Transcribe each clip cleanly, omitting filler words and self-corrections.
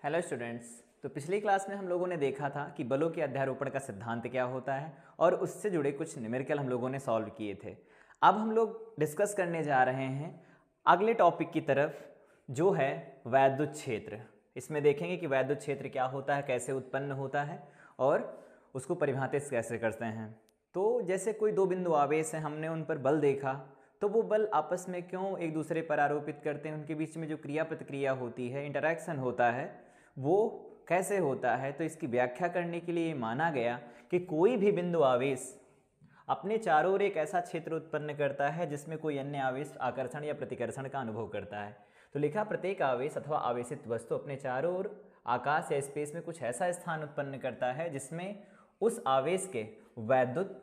Hello students. तो पिछली class में हम लोगों ने देखा था कि बलों के अध्यारोपण का सिद्धांत क्या होता है और उससे जुड़े कुछ न्यूमेरिकल हम लोगों ने सॉल्व किए थे। अब हम लोग डिस्कस करने जा रहे हैं अगले टॉपिक की तरफ, जो है वैद्युत क्षेत्र। इसमें देखेंगे कि वैद्युत क्षेत्र क्या होता है, कैसे उत्पन्न होता है और उसको परिभाषित कैसे करते हैं। तो जैसे कोई दो बिंदु आवेश हैं, हमने उन पर बल देखा, तो वो बल आपस में क्यों एक दूसरे पर आरोपित करते हैं, उनके बीच में जो क्रिया प्रतिक्रिया होती है, इंटरैक्शन होता है, वो कैसे होता है। तो इसकी व्याख्या करने के लिए माना गया कि कोई भी बिंदु आवेश अपने चारों ओर एक ऐसा क्षेत्र उत्पन्न करता है जिसमें कोई अन्य आवेश आकर्षण या प्रतिकर्षण का अनुभव करता है। तो लिखा, प्रत्येक आवेश अथवा आवेशित वस्तु अपने चारों ओर आकाश या स्पेस में कुछ ऐसा स्थान उत्पन्न करता है जिसमें उस आवेश के वैद्युत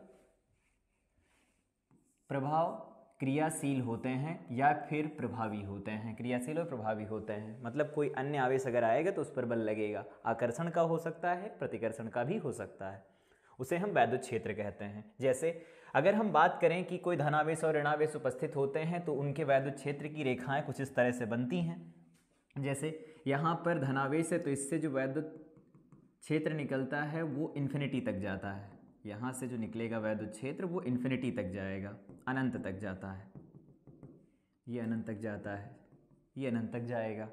प्रभाव क्रियाशील होते हैं या फिर प्रभावी होते हैं। क्रियाशील और प्रभावी होते हैं मतलब कोई अन्य आवेश अगर आएगा तो उस पर बल लगेगा, आकर्षण का हो सकता है, प्रतिकर्षण का भी हो सकता है, उसे हम वैद्युत क्षेत्र कहते हैं। जैसे अगर हम बात करें कि कोई धनावेश और ऋणावेश उपस्थित होते हैं तो उनके वैद्युत क्षेत्र की रेखाएं कुछ इस तरह से बनती हैं। जैसे यहाँ पर धनावेश है तो इससे जो वैद्युत क्षेत्र निकलता है वो इन्फिनिटी तक जाता है। यहाँ से जो निकलेगा वैद्युत क्षेत्र वो इन्फिनिटी तक जाएगा, अनंत तक जाता है। ये अनंत तक जाता है, ये अनंत तक जाएगा।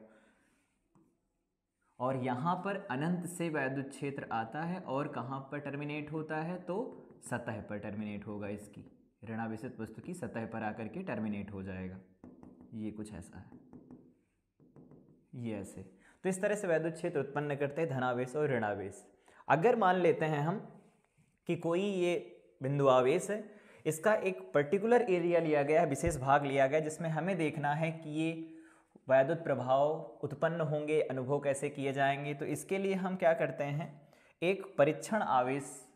और यहाँ पर अनंत से वैद्युत क्षेत्र आता है और कहाँ पर टर्मिनेट होता है, तो सतह पर टर्मिनेट होगा। इसकी ऋणावेशित वस्तु की सतह पर आकर के टर्मिनेट हो जाएगा। ये कुछ ऐसा है, ये ऐसे। तो इस तरह से वैद्युत क्षेत्र उत्पन्न करते हैं धनावेश और ऋणावेश। अगर मान लेते हैं हम कि कोई ये बिंदु आवेश है, इसका एक पर्टिकुलर एरिया लिया गया है, विशेष भाग लिया गया है, जिसमें हमें देखना है कि ये वैद्युत प्रभाव उत्पन्न होंगे, अनुभव कैसे किए जाएंगे। तो इसके लिए हम क्या करते हैं, एक परीक्षण आवेश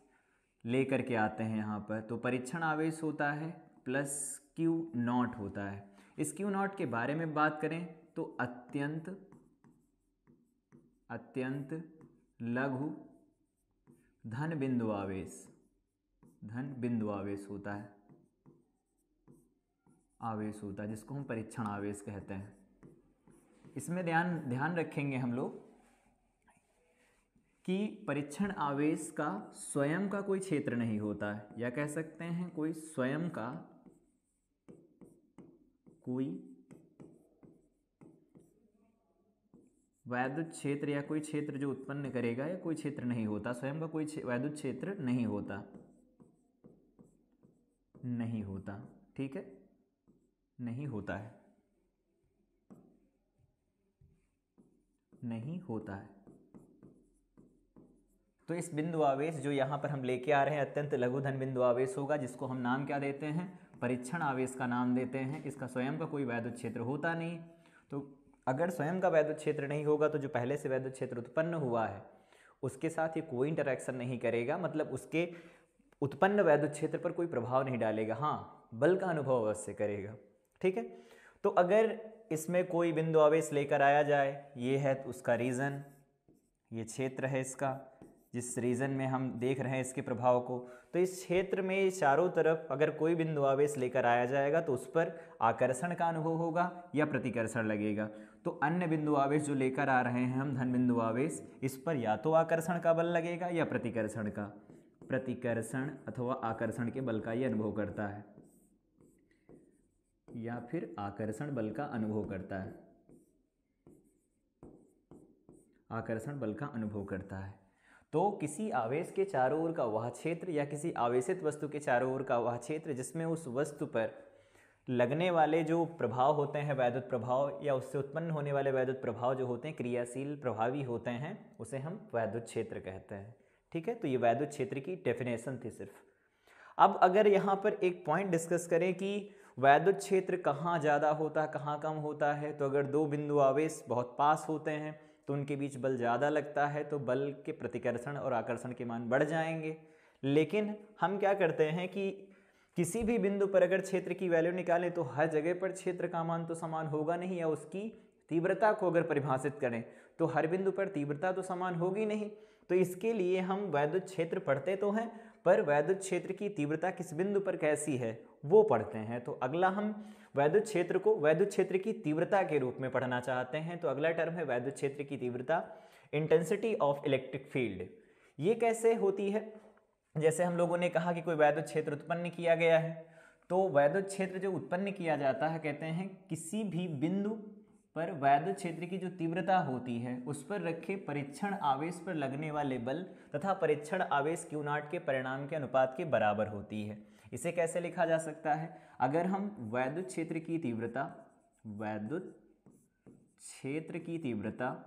लेकर के आते हैं यहाँ पर। तो परीक्षण आवेश होता है प्लस Q0 होता है। इस Q0 के बारे में बात करें तो अत्यंत लघु धन बिंदु आवेश होता है, जिसको हम परीक्षण आवेश कहते हैं। इसमें ध्यान रखेंगे हम लोग कि परीक्षण आवेश का स्वयं का कोई क्षेत्र नहीं होता है, या कह सकते हैं कोई स्वयं का कोई वैद्युत क्षेत्र या कोई क्षेत्र जो उत्पन्न करेगा, या कोई क्षेत्र नहीं होता, स्वयं का कोई वैद्युत क्षेत्र नहीं होता। ठीक है, नहीं होता है। तो इस बिंदु आवेश जो यहाँ पर हम लेके आ रहे हैं अत्यंत लघु धन बिंदु आवेश होगा, जिसको हम नाम क्या देते हैं, परीक्षण आवेश का नाम देते हैं। इसका स्वयं का कोई वैद्युत क्षेत्र होता नहीं। तो अगर स्वयं का वैद्युत क्षेत्र नहीं होगा तो जो पहले से वैद्युत क्षेत्र उत्पन्न हुआ है उसके साथ ये कोई इंटरैक्शन नहीं करेगा, मतलब उसके उत्पन्न वैद्युत क्षेत्र पर कोई प्रभाव नहीं डालेगा। हाँ, बल का अनुभव अवश्य करेगा। ठीक है, तो अगर इसमें कोई बिंदु आवेश लेकर आया जाए, ये है तो उसका रीजन, ये क्षेत्र है इसका, जिस रीजन में हम देख रहे हैं इसके प्रभाव को। तो इस क्षेत्र में चारों तरफ अगर कोई बिंदु आवेश लेकर आया जाएगा तो उस पर आकर्षण का अनुभव होगा या प्रतिकर्षण लगेगा। तो अन्य बिंदु आवेश जो लेकर आ रहे हैं हम, धन बिंदु आवेश, इस पर या तो आकर्षण का बल लगेगा या प्रतिकर्षण अथवा आकर्षण के बल का ये अनुभव करता है, या फिर आकर्षण बल का अनुभव करता है। तो किसी आवेश के चारों ओर का वह क्षेत्र या किसी आवेशित वस्तु के चारों ओर का वह क्षेत्र जिसमें उस वस्तु पर लगने वाले जो प्रभाव होते हैं, वैद्युत प्रभाव, या उससे उत्पन्न होने वाले वैद्युत प्रभाव जो होते हैं क्रियाशील प्रभावी होते हैं, उसे हम वैद्युत क्षेत्र कहते हैं। ठीक है, तो ये वैद्युत क्षेत्र की डेफिनेशन थी सिर्फ। अब अगर यहाँ पर एक पॉइंट डिस्कस करें कि वैद्युत क्षेत्र कहाँ ज़्यादा होता है, कहाँ कम होता है, तो अगर दो बिंदु आवेश बहुत पास होते हैं तो उनके बीच बल ज़्यादा लगता है, तो बल के प्रतिकर्षण और आकर्षण के मान बढ़ जाएंगे। लेकिन हम क्या करते हैं कि किसी भी बिंदु पर अगर क्षेत्र की वैल्यू निकालें तो हर जगह पर क्षेत्र का मान तो समान होगा नहीं, या उसकी तीव्रता को अगर परिभाषित करें तो हर बिंदु पर तीव्रता तो समान होगी नहीं। तो इसके लिए हम वैद्युत क्षेत्र पढ़ते तो हैं, पर वैद्युत क्षेत्र की तीव्रता किस बिंदु पर कैसी है वो पढ़ते हैं। तो अगला हम वैद्युत क्षेत्र को वैद्युत क्षेत्र की तीव्रता के रूप में पढ़ना चाहते हैं। तो अगला टर्म है वैद्युत क्षेत्र की तीव्रता। इंटेंसिटी ऑफ इलेक्ट्रिक फील्ड, ये कैसे होती है? जैसे हम लोगों ने कहा कि कोई वैद्युत क्षेत्र उत्पन्न किया गया है, तो वैद्युत क्षेत्र जो उत्पन्न किया जाता है, कहते हैं किसी भी बिंदु पर वैद्युत क्षेत्र की जो तीव्रता होती है उस पर रखे परीक्षण आवेश पर लगने वाले बल तथा परीक्षण आवेश Q0 के परिणाम के अनुपात के बराबर होती है। इसे कैसे लिखा जा सकता है? अगर हम वैद्युत क्षेत्र की तीव्रता, वैद्युत क्षेत्र की तीव्रता,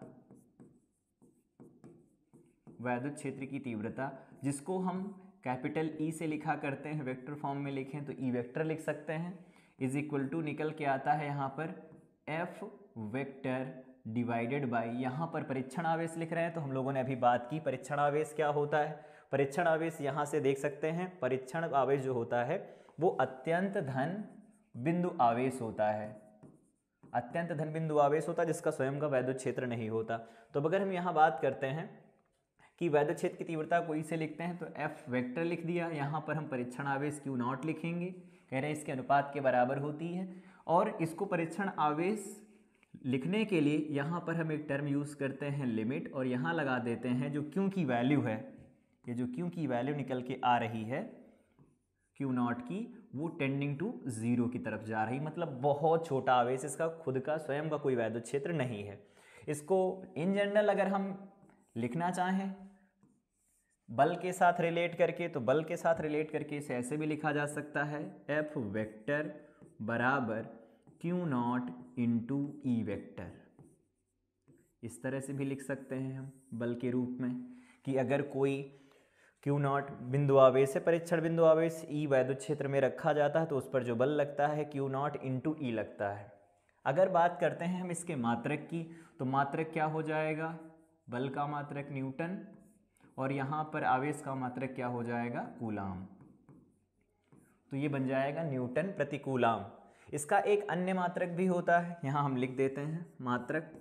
वैद्युत क्षेत्र की तीव्रता जिसको हम कैपिटल E से लिखा करते हैं, वेक्टर फॉर्म में लिखें तो E वेक्टर लिख सकते हैं, इज इक्वल टू निकल के आता है यहाँ पर F वेक्टर डिवाइडेड बाय, यहाँ पर परीक्षण आवेश लिख रहे हैं तो हम लोगों ने अभी बात की परीक्षण आवेश क्या होता है। परीक्षण आवेश यहाँ से देख सकते हैं, परीक्षण आवेश जो होता है वो अत्यंत धन बिंदु आवेश होता है, अत्यंत धन बिंदु आवेश होता है जिसका स्वयं का वैद्युत क्षेत्र नहीं होता। तो अगर हम यहाँ बात करते हैं कि वैद्युत क्षेत्र की तीव्रता को E से लिखते हैं तो F वेक्टर लिख दिया, यहाँ पर हम परीक्षण आवेश Q0 लिखेंगे, कह रहे हैं इसके अनुपात के बराबर होती है। और इसको परीक्षण आवेश लिखने के लिए यहाँ पर हम एक टर्म यूज़ करते हैं लिमिट, और यहाँ लगा देते हैं जो Q की वैल्यू है, ये जो Q की वैल्यू निकल के आ रही है Q0 की, वो टेंडिंग टू 0 की तरफ जा रही, मतलब बहुत छोटा आवेश, इसका खुद का स्वयं का कोई वैद्युत क्षेत्र नहीं है। इसको इन जनरल अगर हम लिखना चाहें बल के साथ रिलेट करके, तो बल के साथ रिलेट करके इसे ऐसे भी लिखा जा सकता है F वेक्टर बराबर Q0 इंटू E वेक्टर। इस तरह से भी लिख सकते हैं हम बल के रूप में कि अगर कोई Q0 बिंदु आवेश है, परीक्षण बिंदु आवेश E वैद्युत क्षेत्र में रखा जाता है तो उस पर जो बल लगता है Q0 इंटू E लगता है। अगर बात करते हैं हम इसके मात्रक की, तो मात्रक क्या हो जाएगा? बल का मात्रक न्यूटन, और यहाँ पर आवेश का मात्रक क्या हो जाएगा? कूलाम। तो ये बन जाएगा न्यूटन प्रति कूलाम। इसका एक अन्य मात्रक भी होता है, यहाँ हम लिख देते हैं मात्रक।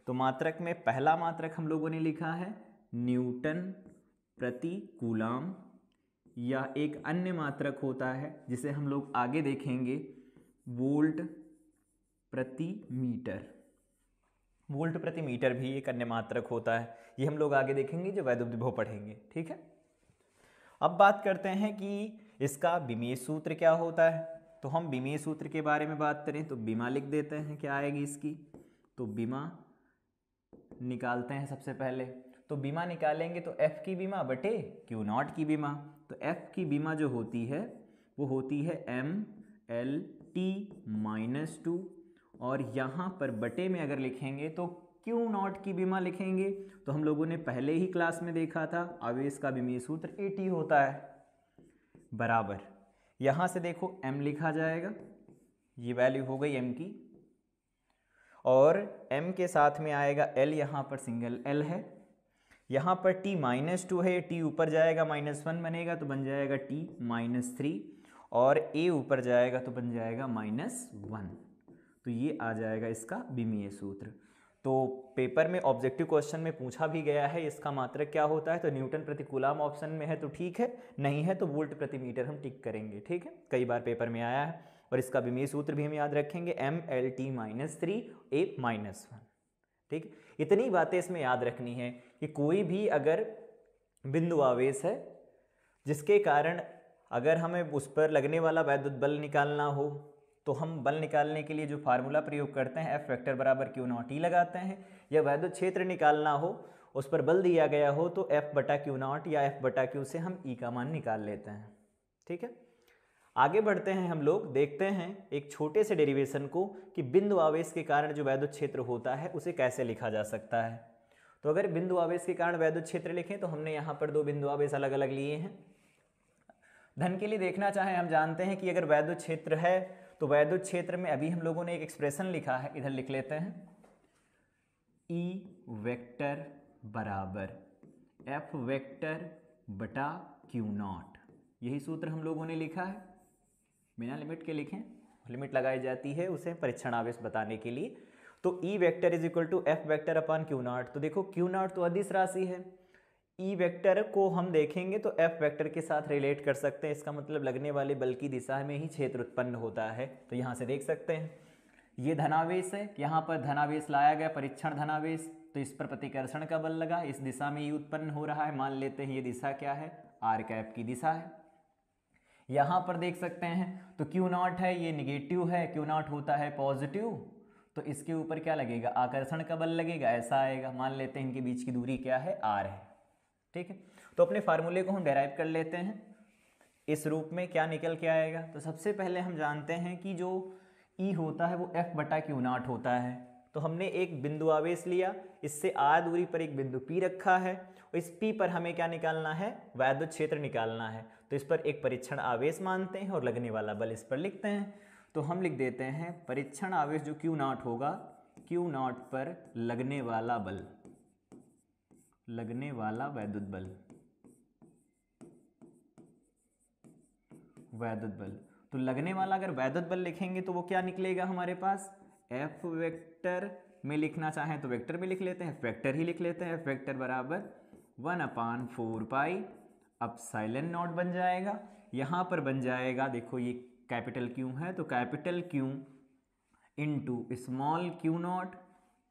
तो मात्रक में पहला मात्रक हम लोगों ने लिखा है न्यूटन प्रति कूलाम, या एक अन्य मात्रक होता है जिसे हम लोग आगे देखेंगे वोल्ट प्रति मीटर। वोल्ट प्रति मीटर भी एक अन्य मात्रक होता है, ये हम लोग आगे देखेंगे जो वैद्युत विभव पढ़ेंगे, ठीक है। अब बात करते हैं कि इसका विमीय सूत्र क्या होता है। तो हम विमीय सूत्र के बारे में बात करें तो विमा लिख देते हैं, क्या आएगी इसकी? तो विमा निकालते हैं सबसे पहले। तो विमा निकालेंगे तो F की विमा बटे Q0 की विमा। तो F की विमा जो होती है वो होती है MLT-2, और यहाँ पर बटे में अगर लिखेंगे तो Q0 की विमा लिखेंगे। तो हम लोगों ने पहले ही क्लास में देखा था आवेश का विमीय सूत्र AT होता है, बराबर यहाँ से देखो M लिखा जाएगा, ये वैल्यू हो गई M की, और M के साथ में आएगा L, यहाँ पर सिंगल L है, यहाँ पर T-2 है, T ऊपर जाएगा -1 बनेगा तो बन जाएगा T-3, और A ऊपर जाएगा तो बन जाएगा -1। तो ये आ जाएगा इसका विमीय सूत्र। तो पेपर में ऑब्जेक्टिव क्वेश्चन में पूछा भी गया है इसका मात्रक क्या होता है, तो न्यूटन प्रति कूलाम ऑप्शन में है तो ठीक है, नहीं है तो वोल्ट प्रति मीटर हम टिक करेंगे, ठीक है, कई बार पेपर में आया है। और इसका विमीय सूत्र भी हम याद रखेंगे MLT-3 A-1, ठीक। इतनी बातें इसमें याद रखनी है कि कोई भी अगर बिंदु आवेश है जिसके कारण अगर हमें उस पर लगने वाला वैद्युत बल निकालना हो, तो हम बल निकालने के लिए जो फार्मूला प्रयोग करते हैं F वेक्टर बराबर Q0 लगाते हैं, या वैद्युत क्षेत्र निकालना हो उस पर बल दिया गया हो तो F बटा Q0 या F बटा Q से हम E का मान निकाल लेते हैं, ठीक है। आगे बढ़ते हैं हम लोग, देखते हैं एक छोटे से डेरिवेशन को कि बिंदु आवेश के कारण जो वैद्युत क्षेत्र होता है उसे कैसे लिखा जा सकता है। तो अगर बिंदु आवेश के कारण वैद्युत क्षेत्र लिखें तो हमने यहाँ पर दो बिंदु आवेश अलग अलग लिए हैं। धन के लिए देखना चाहें, हम जानते हैं कि अगर वैद्युत क्षेत्र है तो वैद्युत क्षेत्र में अभी हम लोगों ने एक एक्सप्रेशन लिखा है, इधर लिख लेते हैं E वेक्टर बराबर F वेक्टर बटा Q0, यही सूत्र हम लोगों ने लिखा है, बिना लिमिट के लिखें, लिमिट लगाई जाती है उसे परीक्षण आवेश बताने के लिए। तो E vector is equal to F vector upon Q0। तो देखो Q0 तो अदिश राशि है, E वेक्टर को हम देखेंगे तो F वेक्टर के साथ रिलेट कर सकते हैं, इसका मतलब लगने वाले बल की दिशा में ही क्षेत्र उत्पन्न होता है। तो यहाँ से देख सकते हैं ये धनावेश है, यहाँ पर धनावेश लाया गया, परीक्षण धनावेश, तो इस पर प्रतिकर्षण का बल लगा, इस दिशा में ये उत्पन्न हो रहा है। मान लेते हैं ये दिशा क्या है, आर कैप की दिशा है। यहाँ पर देख सकते हैं तो क्यू नॉट है, ये निगेटिव है, क्यू नॉट होता है पॉजिटिव, तो इसके ऊपर क्या लगेगा, आकर्षण का बल लगेगा, ऐसा आएगा। मान लेते हैं इनके बीच की दूरी क्या है, आर है। ठीक है, तो अपने फार्मूले को हम डेराइव कर लेते हैं। इस रूप में क्या निकल के आएगा, तो सबसे पहले हम जानते हैं कि जो ई होता है वो एफ बटा क्यू नॉट होता है। तो हमने एक बिंदु आवेश लिया, इससे आर दूरी पर एक बिंदु पी रखा है, और इस पी पर हमें क्या निकालना है, वैद्युत क्षेत्र निकालना है। तो इस पर एक परीक्षण आवेश मानते हैं और लगने वाला बल इस पर लिखते हैं। तो हम लिख देते हैं परीक्षण आवेश जो क्यू नॉट होगा, क्यू नॉट पर लगने वाला बल, लगने वाला वैद्युत बल, वैद्युत बल। तो लगने वाला अगर वैद्युत बल लिखेंगे तो वो क्या निकलेगा हमारे पास, एफ वेक्टर में लिखना चाहें तो वेक्टर में लिख लेते हैं, वेक्टर ही लिख लेते हैं। एफ वेक्टर बराबर 1/4 पाई एप्सिलॉन नॉट बन जाएगा। यहाँ पर बन जाएगा, देखो ये कैपिटल क्यू है, तो capital Q into small Q not,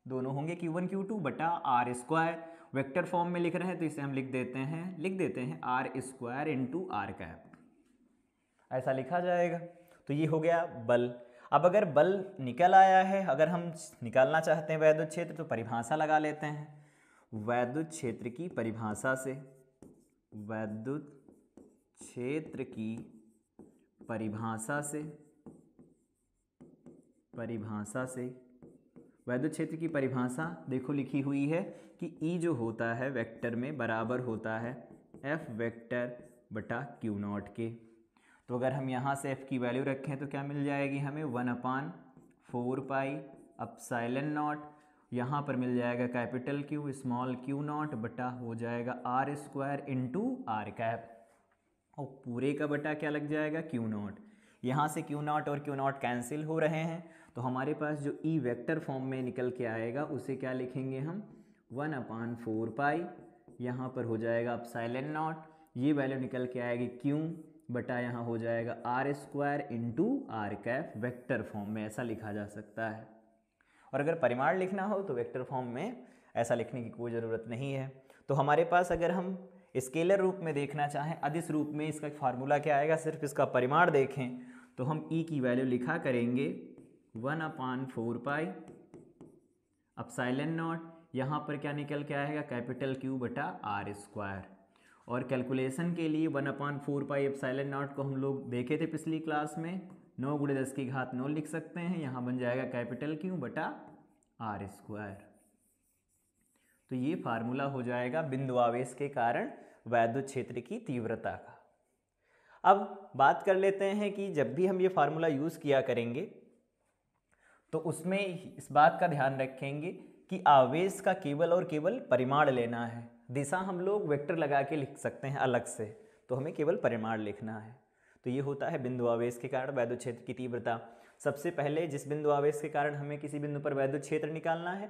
दोनों होंगे Q1 Q2 बटा आर स्क्वायर। वेक्टर फॉर्म में लिख रहे हैं तो इसे हम लिख देते हैं R square into R cap, ऐसा लिखा जाएगा। तो ये हो गया बल। अब अगर बल निकल आया है, अगर हम निकालना चाहते हैं वैद्युत क्षेत्र, तो परिभाषा लगा लेते हैं। वैद्युत क्षेत्र की परिभाषा से, वैद्युत क्षेत्र की परिभाषा से, वैद्युत क्षेत्र की परिभाषा देखो लिखी हुई है कि ई जो होता है वेक्टर में बराबर होता है एफ वेक्टर बटा क्यू नॉट के। तो अगर हम यहाँ से f की वैल्यू रखें तो क्या मिल जाएगी हमें, 1/4 पाई एप्सिलॉन नॉट, यहाँ पर मिल जाएगा capital Q small Q not बटा हो जाएगा R square into R cap, और पूरे का बटा क्या लग जाएगा, क्यू नॉट। यहाँ से क्यू नॉट और क्यू नॉट कैंसिल हो रहे हैं, तो हमारे पास जो ई वेक्टर फॉर्म में निकल के आएगा उसे क्या लिखेंगे हम, 1/4 पाई, यहाँ पर हो जाएगा एप्सिलॉन नॉट, ये वैल्यू निकल के आएगी क्यू बटा यहाँ हो जाएगा R square into R cap, vector form में ऐसा लिखा जा सकता है। और अगर परिमाण लिखना हो तो वेक्टर फॉर्म में ऐसा लिखने की कोई ज़रूरत नहीं है। तो हमारे पास अगर हम स्केलर रूप में देखना चाहें, अदिश रूप में, इसका फार्मूला क्या आएगा, सिर्फ इसका परिमाण देखें तो हम ई की वैल्यू लिखा करेंगे 1/4 पाई एप्सिलॉन नॉट, यहाँ पर क्या निकल के आएगा, कैपिटल क्यू बटा आर स्क्वायर। और कैलकुलेशन के लिए 1/4 पाई एप्सिलॉन नॉट को हम लोग देखे थे पिछली क्लास में, 9 × 10⁹ लिख सकते हैं, यहाँ बन जाएगा कैपिटल क्यू बटा आर स्क्वायर। तो ये फार्मूला हो जाएगा बिंदु आवेश के कारण वैद्युत क्षेत्र की तीव्रता का। अब बात कर लेते हैं कि जब भी हम ये फार्मूला यूज़ किया करेंगे तो उसमें इस बात का ध्यान रखेंगे कि आवेश का केवल और केवल परिमाण लेना है, दिशा हम लोग वेक्टर लगा के लिख सकते हैं अलग से, तो हमें केवल परिमाण लिखना है। तो ये होता है बिंदु आवेश के कारण वैद्युत क्षेत्र की तीव्रता। सबसे पहले जिस बिंदु आवेश के कारण हमें किसी बिंदु पर वैद्युत क्षेत्र निकालना है,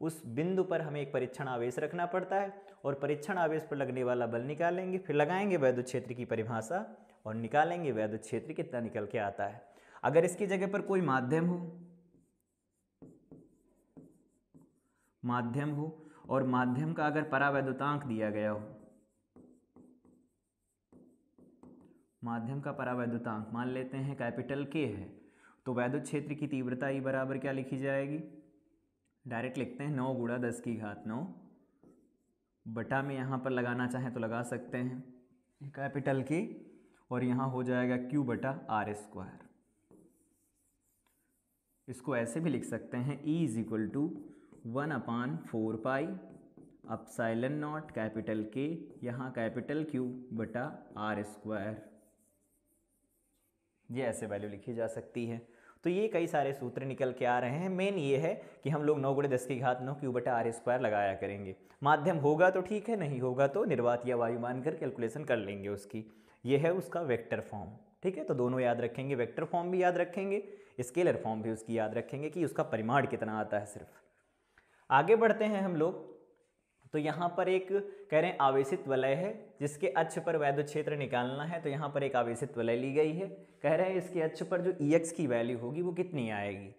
उस बिंदु पर हमें एक परीक्षण आवेश रखना पड़ता है, और परीक्षण आवेश पर लगने वाला बल निकालेंगे, फिर लगाएंगे वैद्युत क्षेत्र की परिभाषा और निकालेंगे वैद्युत क्षेत्र कितना निकल के आता है। अगर इसकी जगह पर कोई माध्यम हो और माध्यम का अगर परावैद्युतांक दिया गया हो, माध्यम का परावैद्युतांक मान लेते हैं कैपिटल के है, तो वैद्युत क्षेत्र की तीव्रता ई बराबर क्या लिखी जाएगी, डायरेक्ट लिखते हैं 9 × 10⁹, बटा में यहाँ पर लगाना चाहें तो लगा सकते हैं कैपिटल के, और यहाँ हो जाएगा क्यू बटा आर स्क्वायर। इसको ऐसे भी लिख सकते हैं E = 1/4 pi epsilon not capital के, यहाँ कैपिटल क्यू बटा आर स्क्वायर, ये ऐसे वैल्यू लिखी जा सकती है। तो ये कई सारे सूत्र निकल के आ रहे हैं। मेन ये है कि हम लोग 9 × 10⁹ क्यू बटा आर स्क्वायर लगाया करेंगे। माध्यम होगा तो ठीक है, नहीं होगा तो निर्वात या वायु मानकर कैलकुलेशन कर लेंगे उसकी। ये है उसका वेक्टर फॉर्म, ठीक है। तो दोनों याद रखेंगे, वेक्टर फॉर्म भी याद रखेंगे, स्केलर फॉर्म भी उसकी याद रखेंगे कि उसका परिमाण कितना आता है सिर्फ। आगे बढ़ते हैं हम लोग, तो यहाँ पर एक कह रहे हैं आवेशित वलय है जिसके अक्ष पर वैद्युत क्षेत्र निकालना है। तो यहाँ पर एक आवेशित वलय ली गई है, कह रहे हैं इसके अक्ष पर जो Ex की वैल्यू होगी वो कितनी आएगी।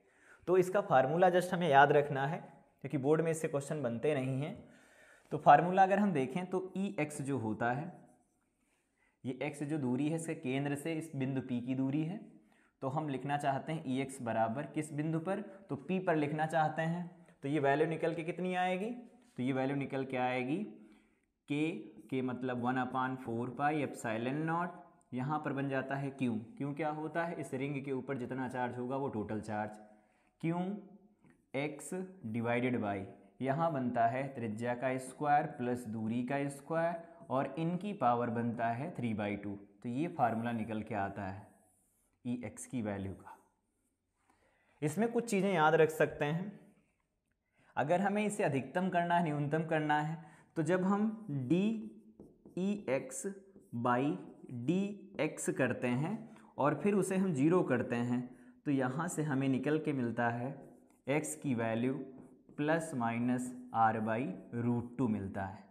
तो इसका फार्मूला जस्ट हमें याद रखना है क्योंकि बोर्ड में इससे क्वेश्चन बनते नहीं हैं। तो फार्मूला अगर हम देखें तो ई एक्स जो होता है, ये एक्स जो दूरी है इसके केंद्र से इस बिंदु P की दूरी है, तो हम लिखना चाहते हैं ई एक्स बराबर किस बिंदु पर, तो P पर लिखना चाहते हैं। तो ये वैल्यू निकल के कितनी आएगी, तो ये वैल्यू निकल के आएगी के मतलब 1/4 पाई एप्सिलॉन नॉट, यहाँ पर बन जाता है क्यू। क्यू क्या होता है, इस रिंग के ऊपर जितना चार्ज होगा वो total charge, Q x divided by, यहाँ बनता है त्रिज्या का स्क्वायर प्लस दूरी का स्क्वायर और इनकी पावर बनता है 3/2। तो ये फार्मूला निकल के आता है ई एक्स की वैल्यू का। इसमें कुछ चीज़ें याद रख सकते हैं। अगर हमें इसे अधिकतम करना है, न्यूनतम करना है, तो जब हम D E x by D x करते हैं और फिर उसे हम 0 करते हैं, तो यहाँ से हमें निकल के मिलता है x की वैल्यू प्लस माइनस r/√2 मिलता है।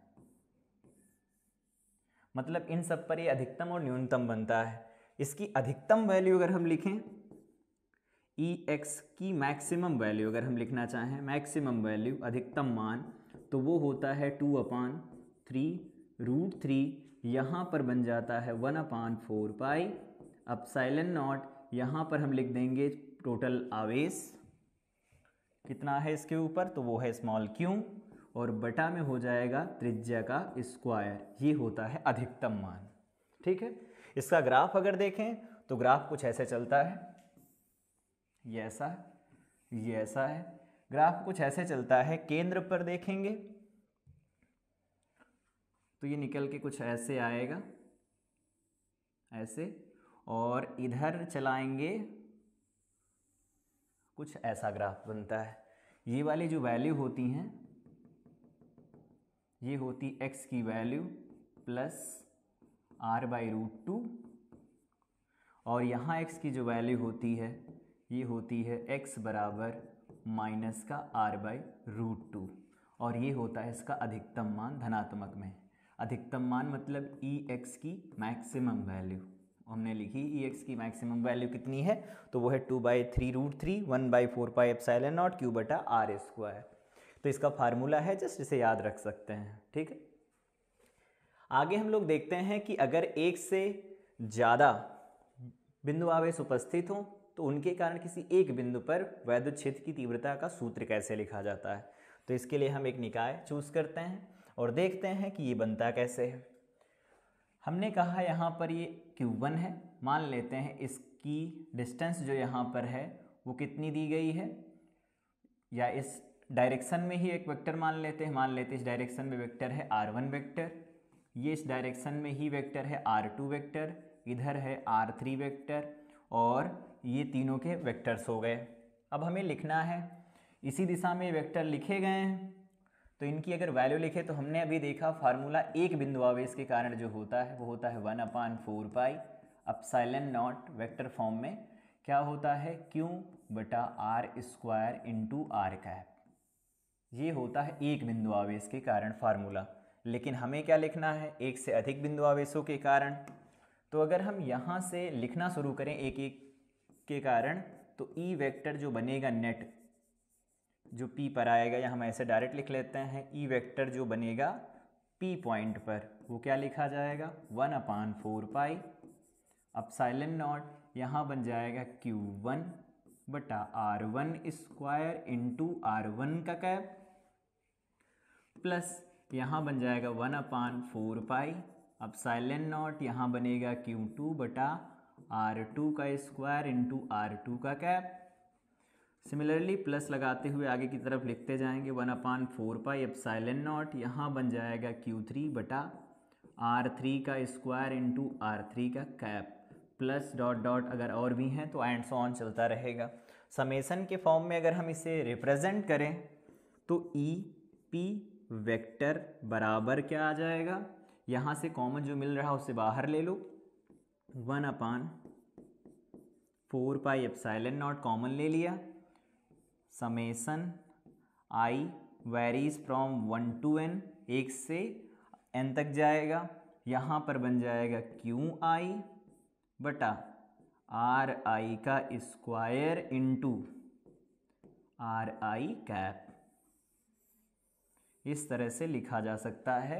मतलब इन सब पर ये अधिकतम और न्यूनतम बनता है। इसकी अधिकतम वैल्यू अगर हम लिखें, ई एक्स की मैक्सिमम वैल्यू अगर हम लिखना चाहें, मैक्सिमम वैल्यू अधिकतम मान, तो वो होता है 2/3√3, यहाँ पर बन जाता है 1/4 पाई एप्सिलॉन नॉट, यहाँ पर हम लिख देंगे टोटल आवेश कितना है इसके ऊपर, तो वो है स्मॉल क्यू, और बटा में हो जाएगा त्रिज्या का स्क्वायर, ये होता है अधिकतम मान। ठीक है, इसका ग्राफ अगर देखें तो ग्राफ कुछ ऐसे चलता है, ये ऐसा है, ये ऐसा है, ग्राफ कुछ ऐसे चलता है। केंद्र पर देखेंगे तो ये निकल के कुछ ऐसे आएगा, ऐसे, और इधर चलाएंगे कुछ ऐसा ग्राफ बनता है। ये वाली जो वैल्यू होती हैं, ये होती x की वैल्यू प्लस r/√2, और यहाँ x की जो वैल्यू होती है ये होती है x बराबर माइनस का r/√2, और ये होता है इसका अधिकतम मान धनात्मक में। अधिकतम मान मतलब ई एक्स की मैक्सिमम वैल्यू हमने लिखी, ई एक्स की मैक्सिमम वैल्यू कितनी है, तो वो है 2/3√3 1/4 पाई एप्सिलॉन नॉट Q/r²। तो इसका फार्मूला है, जस्ट इसे याद रख सकते हैं। ठीक है, आगे हम लोग देखते हैं कि अगर एक से ज़्यादा बिंदु आवेश उपस्थित हों तो उनके कारण किसी एक बिंदु पर वैद्युत क्षेत्र की तीव्रता का सूत्र कैसे लिखा जाता है। तो इसके लिए हम एक निकाय चूज करते हैं और देखते हैं कि ये बनता कैसे है। हमने कहा यहाँ पर ये Q1 है, मान लेते हैं इसकी डिस्टेंस जो यहाँ पर है वो कितनी दी गई है, या इस डायरेक्शन में ही एक वेक्टर मान लेते हैं। मान लेते हैं इस डायरेक्शन में वेक्टर है r1 वेक्टर, ये इस डायरेक्शन में ही वेक्टर है r2 वेक्टर, इधर है r3 वेक्टर, और ये तीनों के वेक्टर्स हो गए। अब हमें लिखना है, इसी दिशा में वेक्टर लिखे गए हैं तो इनकी अगर वैल्यू लिखे, तो हमने अभी देखा फार्मूला एक बिंदु आवेश के कारण जो होता है वो होता है 1/4 pi epsilon not, vector form में क्या होता है Q/r² इंटू r²। ये होता है एक बिंदु आवेश के कारण फार्मूला। लेकिन हमें क्या लिखना है, एक से अधिक बिंदु आवेशों के कारण। तो अगर हम यहाँ से लिखना शुरू करें एक एक के कारण, तो ई वेक्टर जो बनेगा नेट जो P पर आएगा, या हम ऐसे डायरेक्ट लिख लेते हैं, ई वेक्टर जो बनेगा P पॉइंट पर वो क्या लिखा जाएगा 1/4 पाई एप्सिलॉन नॉट, यहाँ बन जाएगा Q1/r² इंटू r1 का कैप, प्लस यहाँ बन जाएगा 1/4 पाई एप्सिलॉन नॉट, यहाँ बनेगा Q2/r² इंटू r2 का कैप। सिमिलरली प्लस लगाते हुए आगे की तरफ लिखते जाएंगे 1/4 पाई एप्सिलॉन नॉट, यहाँ बन जाएगा Q3/r3 का स्क्वायर इंटू r3 का कैप, प्लस डॉट डॉट अगर और भी हैं तो एंड सो ऑन चलता रहेगा। समेसन के फॉर्म में अगर हम इसे रिप्रेजेंट करें तो ई पी वेक्टर बराबर क्या आ जाएगा, यहाँ से कॉमन जो मिल रहा है उसे बाहर ले लो, 1/4 पाई एप्सिलॉन नॉट कॉमन ले लिया, summation i varies from 1 to n, 1 से n तक जाएगा, यहाँ पर बन जाएगा Qi/r i का square into are I cap, इस तरह से लिखा जा सकता है।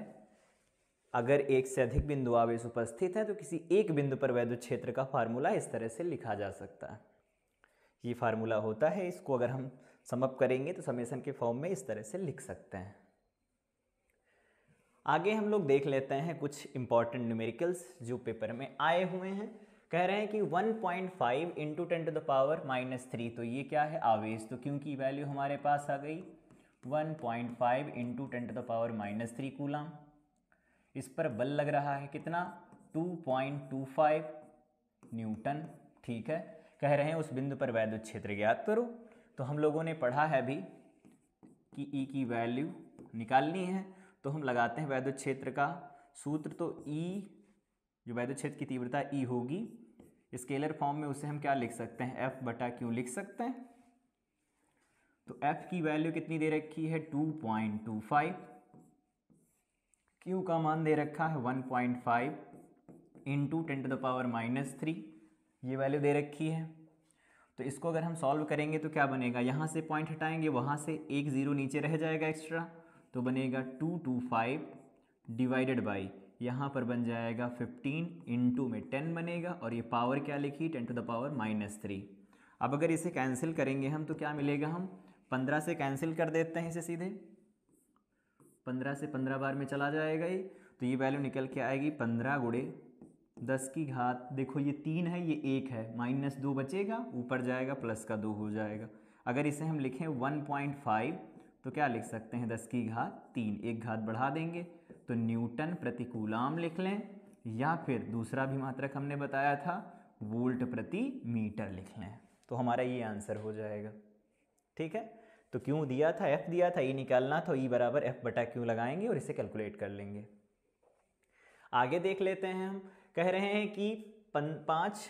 अगर एक से अधिक बिंदु आवेश उपस्थित है तो किसी एक बिंदु पर वैद्युत क्षेत्र का फार्मूला इस तरह से लिखा जा सकता है। ये फार्मूला होता है, इसको अगर हम समअप करेंगे तो समेशन के फॉर्म में इस तरह से लिख सकते हैं। आगे हम लोग देख लेते हैं कुछ इंपॉर्टेंट न्यूमेरिकल्स जो पेपर में आए हुए हैं। कह रहे हैं कि 1.5 × 10⁻³ तो ये क्या है, आवेश। तो क्यों की वैल्यू हमारे पास आ गई 1.5 × 10⁻³ कूलम। इस पर बल लग रहा है कितना, 2.25 न्यूटन। ठीक है, कह रहे हैं उस बिंदु पर वैद्युत क्षेत्र ज्ञात करो। तो हम लोगों ने पढ़ा है अभी कि E की वैल्यू निकालनी है, तो हम लगाते हैं वैद्युत क्षेत्र का सूत्र। तो E जो वैद्युत क्षेत्र की तीव्रता E होगी, स्केलर फॉर्म में उसे हम क्या लिख सकते हैं, F/Q लिख सकते हैं। तो F की वैल्यू कितनी दे रखी है, 2.25, Q का मान दे रखा है 1.5 × 10⁻³ ये वैल्यू दे रखी है। तो इसको अगर हम सॉल्व करेंगे तो क्या बनेगा, यहाँ से पॉइंट हटाएंगे, वहाँ से एक जीरो नीचे रह जाएगा एक्स्ट्रा, तो बनेगा 225 डिवाइडेड बाई, यहाँ पर बन जाएगा 15 इंटू में 10 बनेगा, और ये पावर क्या लिखी 10⁻³ अब अगर इसे कैंसिल करेंगे हम तो क्या मिलेगा, हम 15 से कैंसिल कर देते हैं इसे सीधे, 15 से 15 बार में चला जाएगा ये, तो ये वैल्यू निकल के आएगी 15 × 10⁻, देखो ये 3 है ये 1 है, -2 बचेगा, ऊपर जाएगा +2 हो जाएगा। अगर इसे हम लिखें 1.5 तो क्या लिख सकते हैं 10⁻3, एक घात बढ़ा देंगे तो न्यूटन प्रति कूलाम लिख लें, या फिर दूसरा भी मात्रक हमने बताया था वोल्ट प्रति मीटर लिख लें, तो हमारा ये आंसर हो जाएगा। ठीक है, तो क्यों दिया था, F दिया था, E निकालना, तो E = F/Q लगाएंगे और इसे कैलकुलेट कर लेंगे। आगे देख लेते हैं हम, कह रहे हैं कि 5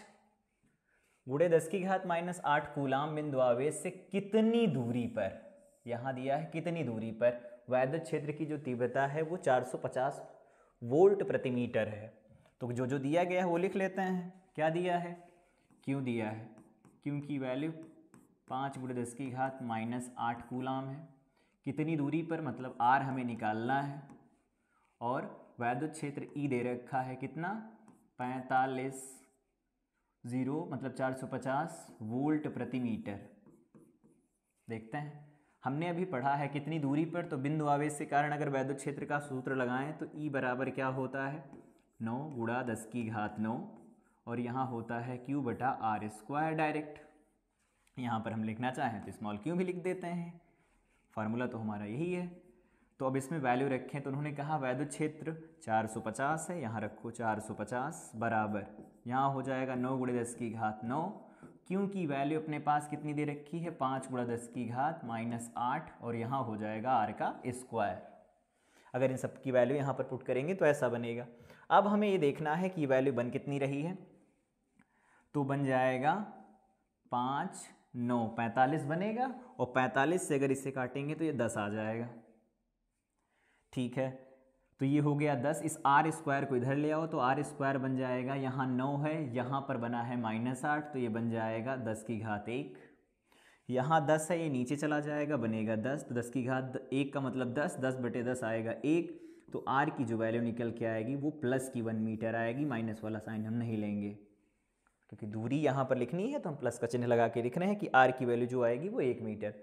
× 10⁻⁸ कूलाम बिंदु आवेश से कितनी दूरी पर, यहाँ दिया है कितनी दूरी पर वैद्युत क्षेत्र की जो तीव्रता है वो 450 वोल्ट प्रति मीटर है। तो जो जो दिया गया है वो लिख लेते हैं। क्या दिया है, Q दिया है, Q की वैल्यू 5 × 10⁻⁸ कूलाम है। कितनी दूरी पर, मतलब R हमें निकालना है, और वैद्युत क्षेत्र E दे रखा है कितना 45 मतलब 450 वोल्ट प्रति मीटर। देखते हैं, हमने अभी पढ़ा है कितनी दूरी पर, तो बिंदु आवेश के कारण अगर वैद्युत क्षेत्र का सूत्र लगाएं तो E बराबर क्या होता है 9 × 10⁹, और यहाँ होता है Q/r² डायरेक्ट। यहाँ पर हम लिखना चाहें तो स्मॉल q भी लिख देते हैं, फार्मूला तो हमारा यही है। तो अब इसमें वैल्यू रखें, तो उन्होंने कहा वैद्युत क्षेत्र 450 है, यहाँ रखो 450 बराबर, यहाँ हो जाएगा 9 × 10⁹, क्यों की वैल्यू अपने पास कितनी दे रखी है 5 × 10⁻⁸, और यहाँ हो जाएगा r का स्क्वायर। अगर इन सब की वैल्यू यहाँ पर पुट करेंगे तो ऐसा बनेगा। अब हमें ये देखना है कि वैल्यू बन कितनी रही है, तो बन जाएगा 5 9 45 बनेगा, और 45 से अगर इसे काटेंगे तो ये 10 आ जाएगा। ठीक है, तो ये हो गया 10, इस r² को इधर ले आओ तो r² बन जाएगा, यहाँ 9 है, यहाँ पर बना है -8, तो ये बन जाएगा 10⁻1, यहाँ 10 है, ये नीचे चला जाएगा बनेगा 10, तो 10⁻1 का मतलब 10, 10/10 आएगा 1, तो r की जो वैल्यू निकल के आएगी वो +1 मीटर आएगी। माइनस वाला साइन हम नहीं लेंगे क्योंकि दूरी यहाँ पर लिखनी है, तो हम प्लस का चिन्ह लगा के लिख रहे हैं कि r की वैल्यू जो आएगी वो 1 मीटर।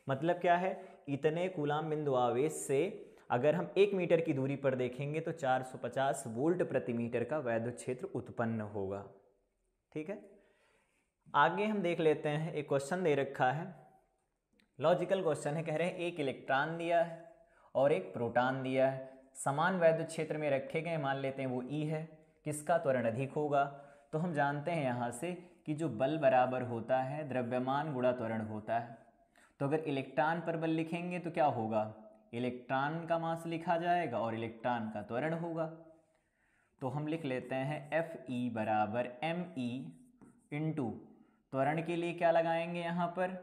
मतलब क्या है, इतने कूलाम बिंदु आवेश से अगर हम 1 मीटर की दूरी पर देखेंगे तो 450 वोल्ट प्रति मीटर का वैद्युत क्षेत्र उत्पन्न होगा। ठीक है, आगे हम देख लेते हैं, एक क्वेश्चन दे रखा है, लॉजिकल क्वेश्चन है। कह रहे हैं एक इलेक्ट्रॉन दिया है और एक प्रोटॉन दिया है, समान वैद्युत क्षेत्र में रखे गए, मान लेते हैं वो E है, किसका त्वरण अधिक होगा। तो हम जानते हैं यहाँ से कि जो बल बराबर होता है द्रव्यमान गुणा त्वरण होता है। तो अगर इलेक्ट्रॉन पर बल लिखेंगे तो क्या होगा, इलेक्ट्रॉन का मास लिखा जाएगा और इलेक्ट्रॉन का त्वरण होगा। तो हम लिख लेते हैं Fe = me इंटू त्वरण के लिए क्या लगाएंगे यहाँ पर,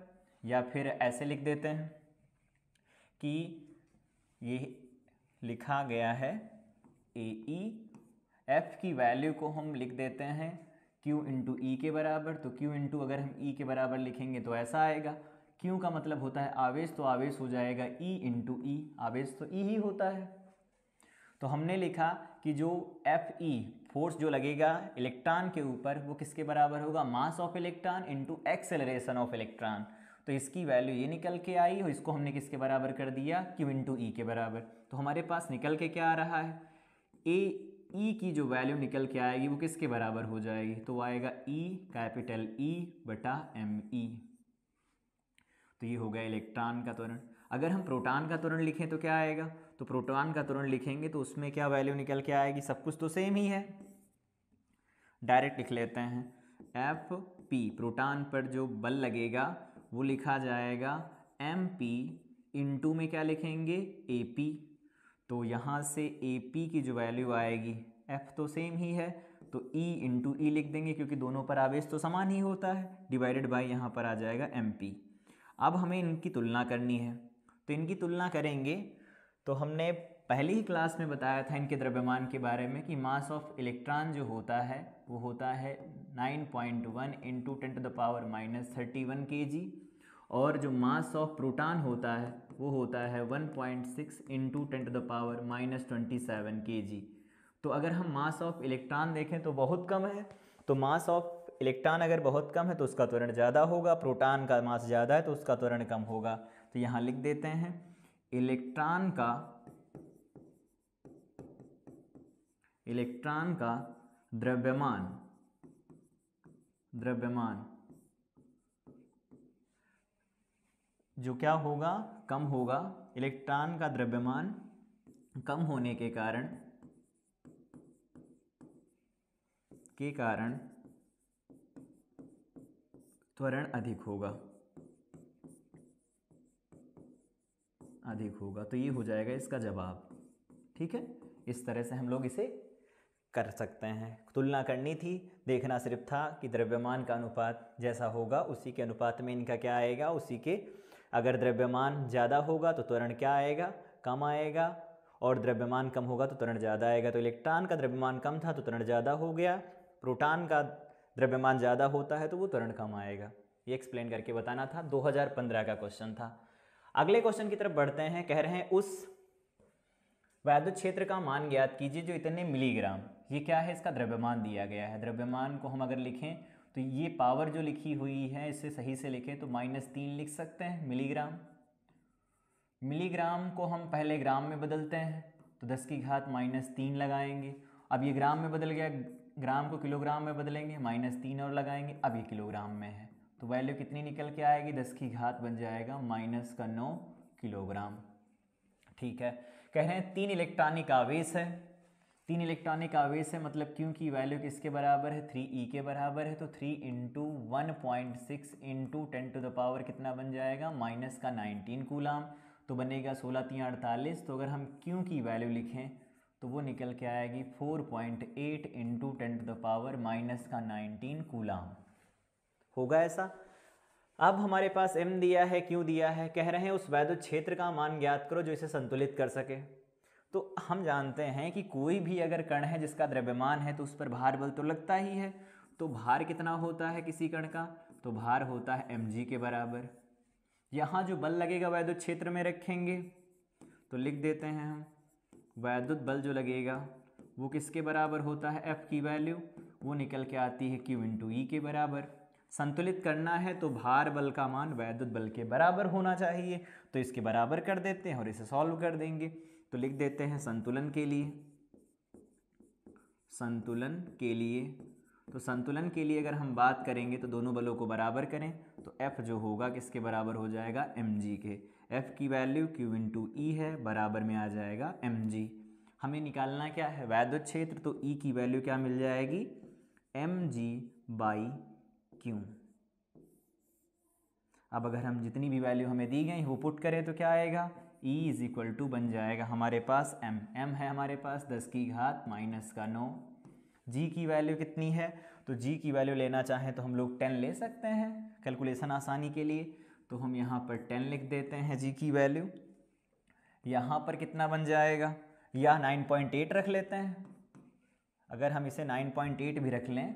या फिर ऐसे लिख देते हैं कि ये लिखा गया है Ae, F की वैल्यू को हम लिख देते हैं Q × E के बराबर। तो Q × अगर हम E के बराबर लिखेंगे तो ऐसा आएगा क्यू का मतलब होता है आवेश, तो आवेश हो जाएगा E इंटू ई, आवेश तो E ही होता है। तो हमने लिखा कि जो Fe फोर्स जो लगेगा इलेक्ट्रॉन के ऊपर वो किसके बराबर होगा, mass of electron into acceleration of electron. तो इसकी वैल्यू ये निकल के आई और इसको हमने किसके बराबर कर दिया, Q इंटू ई के बराबर। तो हमारे पास निकल के क्या आ रहा है, ई की जो वैल्यू निकल के आएगी वो किसके बराबर हो जाएगी, तो आएगा E कैपिटल E बटा ME। तो ये हो गया इलेक्ट्रॉन का त्वरण। अगर हम प्रोटॉन का त्वरण लिखें तो क्या आएगा, तो प्रोटॉन का त्वरण लिखेंगे तो उसमें क्या वैल्यू निकल के आएगी, सब कुछ तो सेम ही है, डायरेक्ट लिख लेते हैं। Fp प्रोटॉन पर जो बल लगेगा वो लिखा जाएगा Mp, इंटू में क्या लिखेंगे Ap। तो यहाँ से Ap की जो वैल्यू आएगी, F तो सेम ही है तो E इंटू ई लिख देंगे क्योंकि दोनों पर आवेश तो समान ही होता है, डिवाइडेड बाई यहाँ पर आ जाएगा Mp। अब हमें इनकी तुलना करनी है, तो इनकी तुलना करेंगे तो हमने पहली ही क्लास में बताया था इनके द्रव्यमान के बारे में कि मास ऑफ इलेक्ट्रॉन जो होता है वो होता है 9.1 इंटू 10⁻³ kg, और जो मास ऑफ प्रोटॉन होता है वो होता है 1.6 इंटू 10⁻27 kg। तो अगर हम मास ऑफ इलेक्ट्रॉन देखें तो बहुत कम है, तो मास ऑफ इलेक्ट्रॉन अगर बहुत कम है तो उसका त्वरण ज़्यादा होगा, प्रोटॉन का मास ज़्यादा है तो उसका त्वरण कम होगा। तो यहाँ लिख देते हैं इलेक्ट्रॉन का द्रव्यमान जो क्या होगा, कम होगा। इलेक्ट्रॉन का द्रव्यमान कम होने के कारण त्वरण अधिक होगा। तो ये हो जाएगा इसका जवाब। ठीक है, इस तरह से हम लोग इसे कर सकते हैं। तुलना करनी थी, देखना सिर्फ था कि द्रव्यमान का अनुपात जैसा होगा उसी के अनुपात में इनका क्या आएगा, उसी के अगर द्रव्यमान ज़्यादा होगा तो त्वरण क्या आएगा, कम आएगा, और द्रव्यमान कम होगा तो त्वरण ज़्यादा आएगा। तो इलेक्ट्रॉन का द्रव्यमान कम था तो त्वरण ज़्यादा हो गया, प्रोटॉन का द्रव्यमान ज़्यादा होता है तो वो त्वरण कम आएगा। ये एक्सप्लेन करके बताना था, 2015 का क्वेश्चन था। अगले क्वेश्चन की तरफ बढ़ते हैं। कह रहे हैं उस वैद्युत क्षेत्र का मान ज्ञात कीजिए जो इतने मिलीग्राम, ये क्या है, इसका द्रव्यमान दिया गया है। द्रव्यमान को हम अगर लिखें तो ये पावर जो लिखी हुई है इसे सही से लिखें तो -3 लिख सकते हैं मिलीग्राम। मिलीग्राम को हम पहले ग्राम में बदलते हैं तो 10⁻³ लगाएंगे। अब ये ग्राम में बदल गया, ग्राम को किलोग्राम में बदलेंगे, -3 और लगाएंगे, अब ये किलोग्राम में है तो वैल्यू कितनी निकल के आएगी, 10 की घात बन जाएगा -9 किलोग्राम। ठीक है, कह रहे हैं 3 इलेक्ट्रॉनिक आवेश है। 3 इलेक्ट्रॉनिक आवेश है मतलब क्यू की वैल्यू किसके बराबर है, 3e के बराबर है। तो 3 इंटू 1.6 इंटू 10⁻, कितना बन जाएगा, -19 कूलाम। तो बनेगा 16×3 = 48। तो अगर हम क्यू की वैल्यू लिखें तो वो निकल के आएगी 4.8 इंटू 10⁻⁻19 कूलाम। होगा ऐसा। अब हमारे पास m दिया है, q दिया है, कह रहे हैं उस वैद्युत क्षेत्र का मान ज्ञात करो जो इसे संतुलित कर सके। तो हम जानते हैं कि कोई भी अगर कण है जिसका द्रव्यमान है तो उस पर भार बल तो लगता ही है। तो भार कितना होता है किसी कण का, तो भार होता है mg के बराबर। यहाँ जो बल लगेगा वैद्युत क्षेत्र में रखेंगे तो लिख देते हैं हम, वैद्युत बल जो लगेगा वो किसके बराबर होता है, f की वैल्यू वो निकल के आती है q इंटू ई के बराबर। संतुलित करना है तो भार बल का मान वैद्युत बल के बराबर होना चाहिए, तो इसके बराबर कर देते हैं और इसे सॉल्व कर देंगे। तो लिख देते हैं संतुलन के लिए अगर हम बात करेंगे तो दोनों बलों को बराबर करें तो F जो होगा किसके बराबर हो जाएगा, mg के। F की वैल्यू q इंटू ई है, बराबर में आ जाएगा mg। हमें निकालना क्या है, वैद्युत क्षेत्र, तो E की वैल्यू क्या मिल जाएगी, mg/q। अब अगर हम जितनी भी वैल्यू हमें दी गई वो पुट करें तो क्या आएगा, E = बन जाएगा हमारे पास m है हमारे पास 10 की घात -9। G की वैल्यू कितनी है, तो G की वैल्यू लेना चाहें तो हम लोग 10 ले सकते हैं कैलकुलेशन आसानी के लिए। तो हम यहाँ पर 10 लिख देते हैं G की वैल्यू। यहाँ पर कितना बन जाएगा, या 9.8 रख लेते हैं। अगर हम इसे 9.8 भी रख लें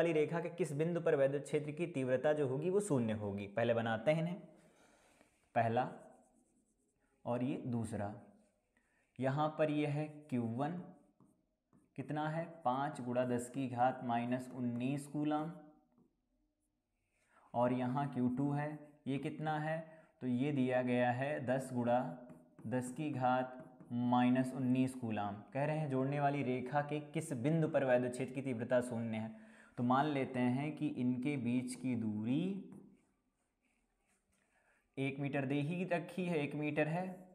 वाली रेखा के किस बिंदु पर वैद्युत क्षेत्र की तीव्रता जो होगी वो शून्य होगी। पहले बनाते हैं इन्हें, पहला और ये दूसरा। यहाँ पर ये है Q1 कितना है 5 × 10⁻⁻19 कूलम, और यहाँ Q2 है ये कितना है, तो ये दिया गया है 10 × 10⁻19 कूलम। कह रहे हैं जोड़ने वाली रेखा के किस बिंदु पर वैद्युत क्षेत्र की तीव्रता शून्य है। तो मान लेते हैं कि इनके बीच की दूरी 1 मीटर दे ही रखी है, 1 मीटर है,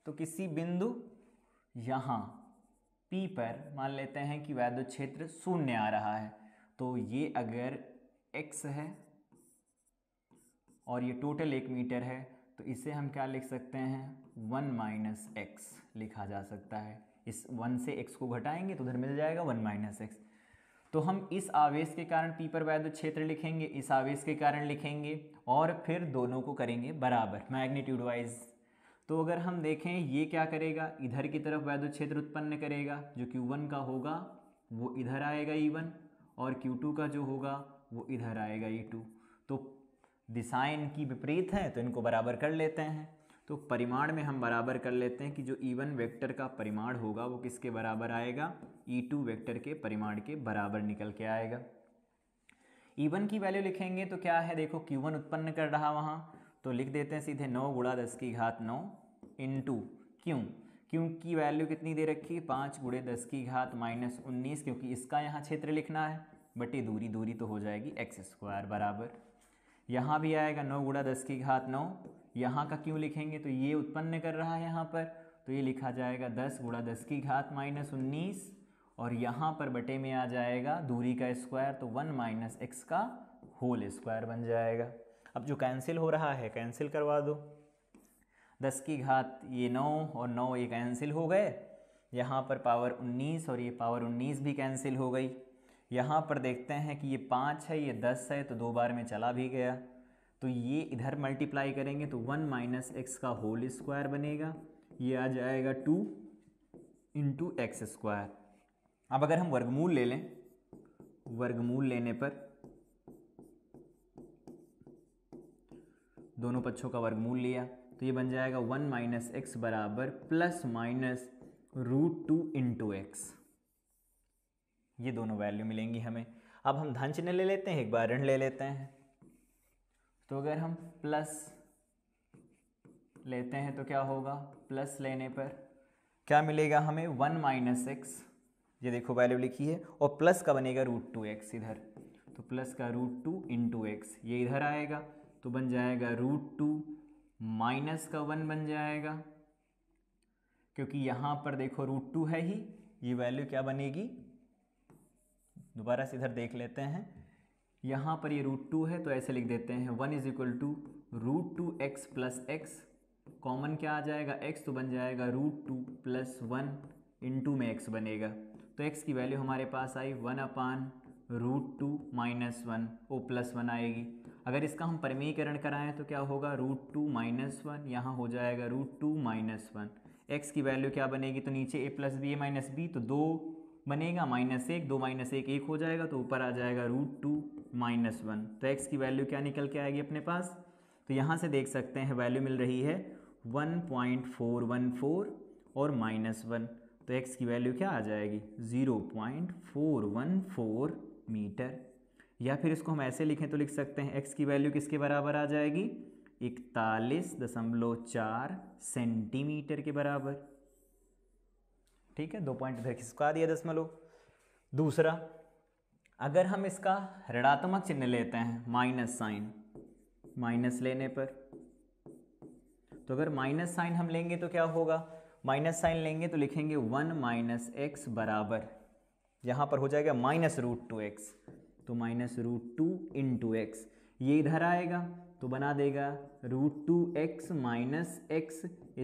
तो किसी बिंदु यहाँ P पर मान लेते हैं कि वैद्युत क्षेत्र शून्य आ रहा है। तो ये अगर x है और ये टोटल 1 मीटर है, तो इसे हम क्या लिख सकते हैं 1 - x लिखा जा सकता है। इस 1 से x को घटाएंगे तो उधर मिल जाएगा 1 - x। तो हम इस आवेश के कारण P पर वैद्युत क्षेत्र लिखेंगे, इस आवेश के कारण लिखेंगे, और फिर दोनों को करेंगे बराबर मैग्नीट्यूड वाइज। तो अगर हम देखें ये क्या करेगा, इधर की तरफ वैद्युत क्षेत्र उत्पन्न करेगा, जो Q1 का होगा वो इधर आएगा E1, और Q2 का जो होगा वो इधर आएगा E2। तो दिशाएं इनकी विपरीत हैं, तो इनको बराबर कर लेते हैं। तो परिमाण में हम बराबर कर लेते हैं कि जो E1 वेक्टर का परिमाण होगा वो किसके बराबर आएगा, E2 वेक्टर के परिमाण के बराबर निकल के आएगा। E1 की वैल्यू लिखेंगे तो क्या है, देखो Q1 उत्पन्न कर रहा वहाँ, तो लिख देते हैं सीधे 9 × 10⁹ इंटू क्यों की वैल्यू कितनी दे रखी है 5 × 10⁻⁻19, क्योंकि इसका यहाँ क्षेत्र लिखना है, बटे दूरी तो हो जाएगी x² बराबर। यहाँ भी आएगा 9 × 10⁹, यहाँ का क्यों लिखेंगे, तो ये उत्पन्न कर रहा है यहाँ पर, तो ये लिखा जाएगा 10 × 10⁻⁻19, और यहाँ पर बटे में आ जाएगा दूरी का स्क्वायर, तो 1 - x का होल स्क्वायर बन जाएगा। अब जो कैंसिल हो रहा है कैंसिल करवा दो, 10 की घात ये 9 और 9 ये कैंसिल हो गए, यहाँ पर पावर 19 और ये पावर 19 भी कैंसिल हो गई। यहाँ पर देखते हैं कि ये 5 है, ये 10 है, तो 2 बार में चला भी गया, तो ये इधर मल्टीप्लाई करेंगे तो 1 - x का होल स्क्वायर बनेगा, ये आ जाएगा 2 × x²। अब अगर हम वर्गमूल ले लें, वर्गमूल लेने पर दोनों पक्षों का वर्गमूल लिया तो ये बन जाएगा 1 - x बराबर ±√2 × x। ये दोनों वैल्यू मिलेंगी हमें। अब हम धन चिन्ह ले लेते हैं, एक बार ऋण ले लेते हैं। तो अगर हम प्लस लेते हैं तो क्या होगा, प्लस लेने पर क्या मिलेगा हमें 1 - x, ये देखो वैल्यू लिखी है, और प्लस का बनेगा √2x इधर, तो प्लस का √2 × x, ये इधर आएगा तो बन जाएगा √2 माइनस का 1 बन जाएगा, क्योंकि यहाँ पर देखो √2 है ही, ये वैल्यू क्या बनेगी, दोबारा से इधर देख लेते हैं, यहाँ पर ये √2 है तो ऐसे लिख देते हैं 1 = √2x + x, कॉमन क्या आ जाएगा x, तो बन जाएगा √2 + 1 × में x बनेगा, तो x की वैल्यू हमारे पास आई 1/√2 - 1, ओ +1 आएगी। अगर इसका हम परिमेयीकरण कराएं तो क्या होगा, √2 - 1, यहाँ हो जाएगा √2 - 1, x की वैल्यू क्या बनेगी, तो नीचे a + b a - b, तो 2 बनेगा -1, 2 - 1 1 हो जाएगा, तो ऊपर आ जाएगा √2 - 1। तो x की वैल्यू क्या निकल के आएगी अपने पास? तो यहाँ से देख सकते हैं वैल्यू मिल रही है 1.414 और -1, तो x की वैल्यू क्या आ जाएगी? 0.414 मीटर। या फिर इसको हम ऐसे लिखें तो लिख सकते हैं x की वैल्यू किसके बराबर आ जाएगी? 41.4 सेंटीमीटर के बराबर। ठीक है, 2 पॉइंट इधर खिसका दिया दशमलव। दूसरा, अगर हम इसका ऋणात्मक चिन्ह लेते हैं, माइनस साइन, माइनस लेने पर, तो अगर माइनस साइन हम लेंगे तो क्या होगा? माइनस साइन लेंगे तो लिखेंगे 1 - x बराबर, यहाँ पर हो जाएगा -√2x, तो -√2 × x, ये इधर आएगा तो बना देगा √2x - x =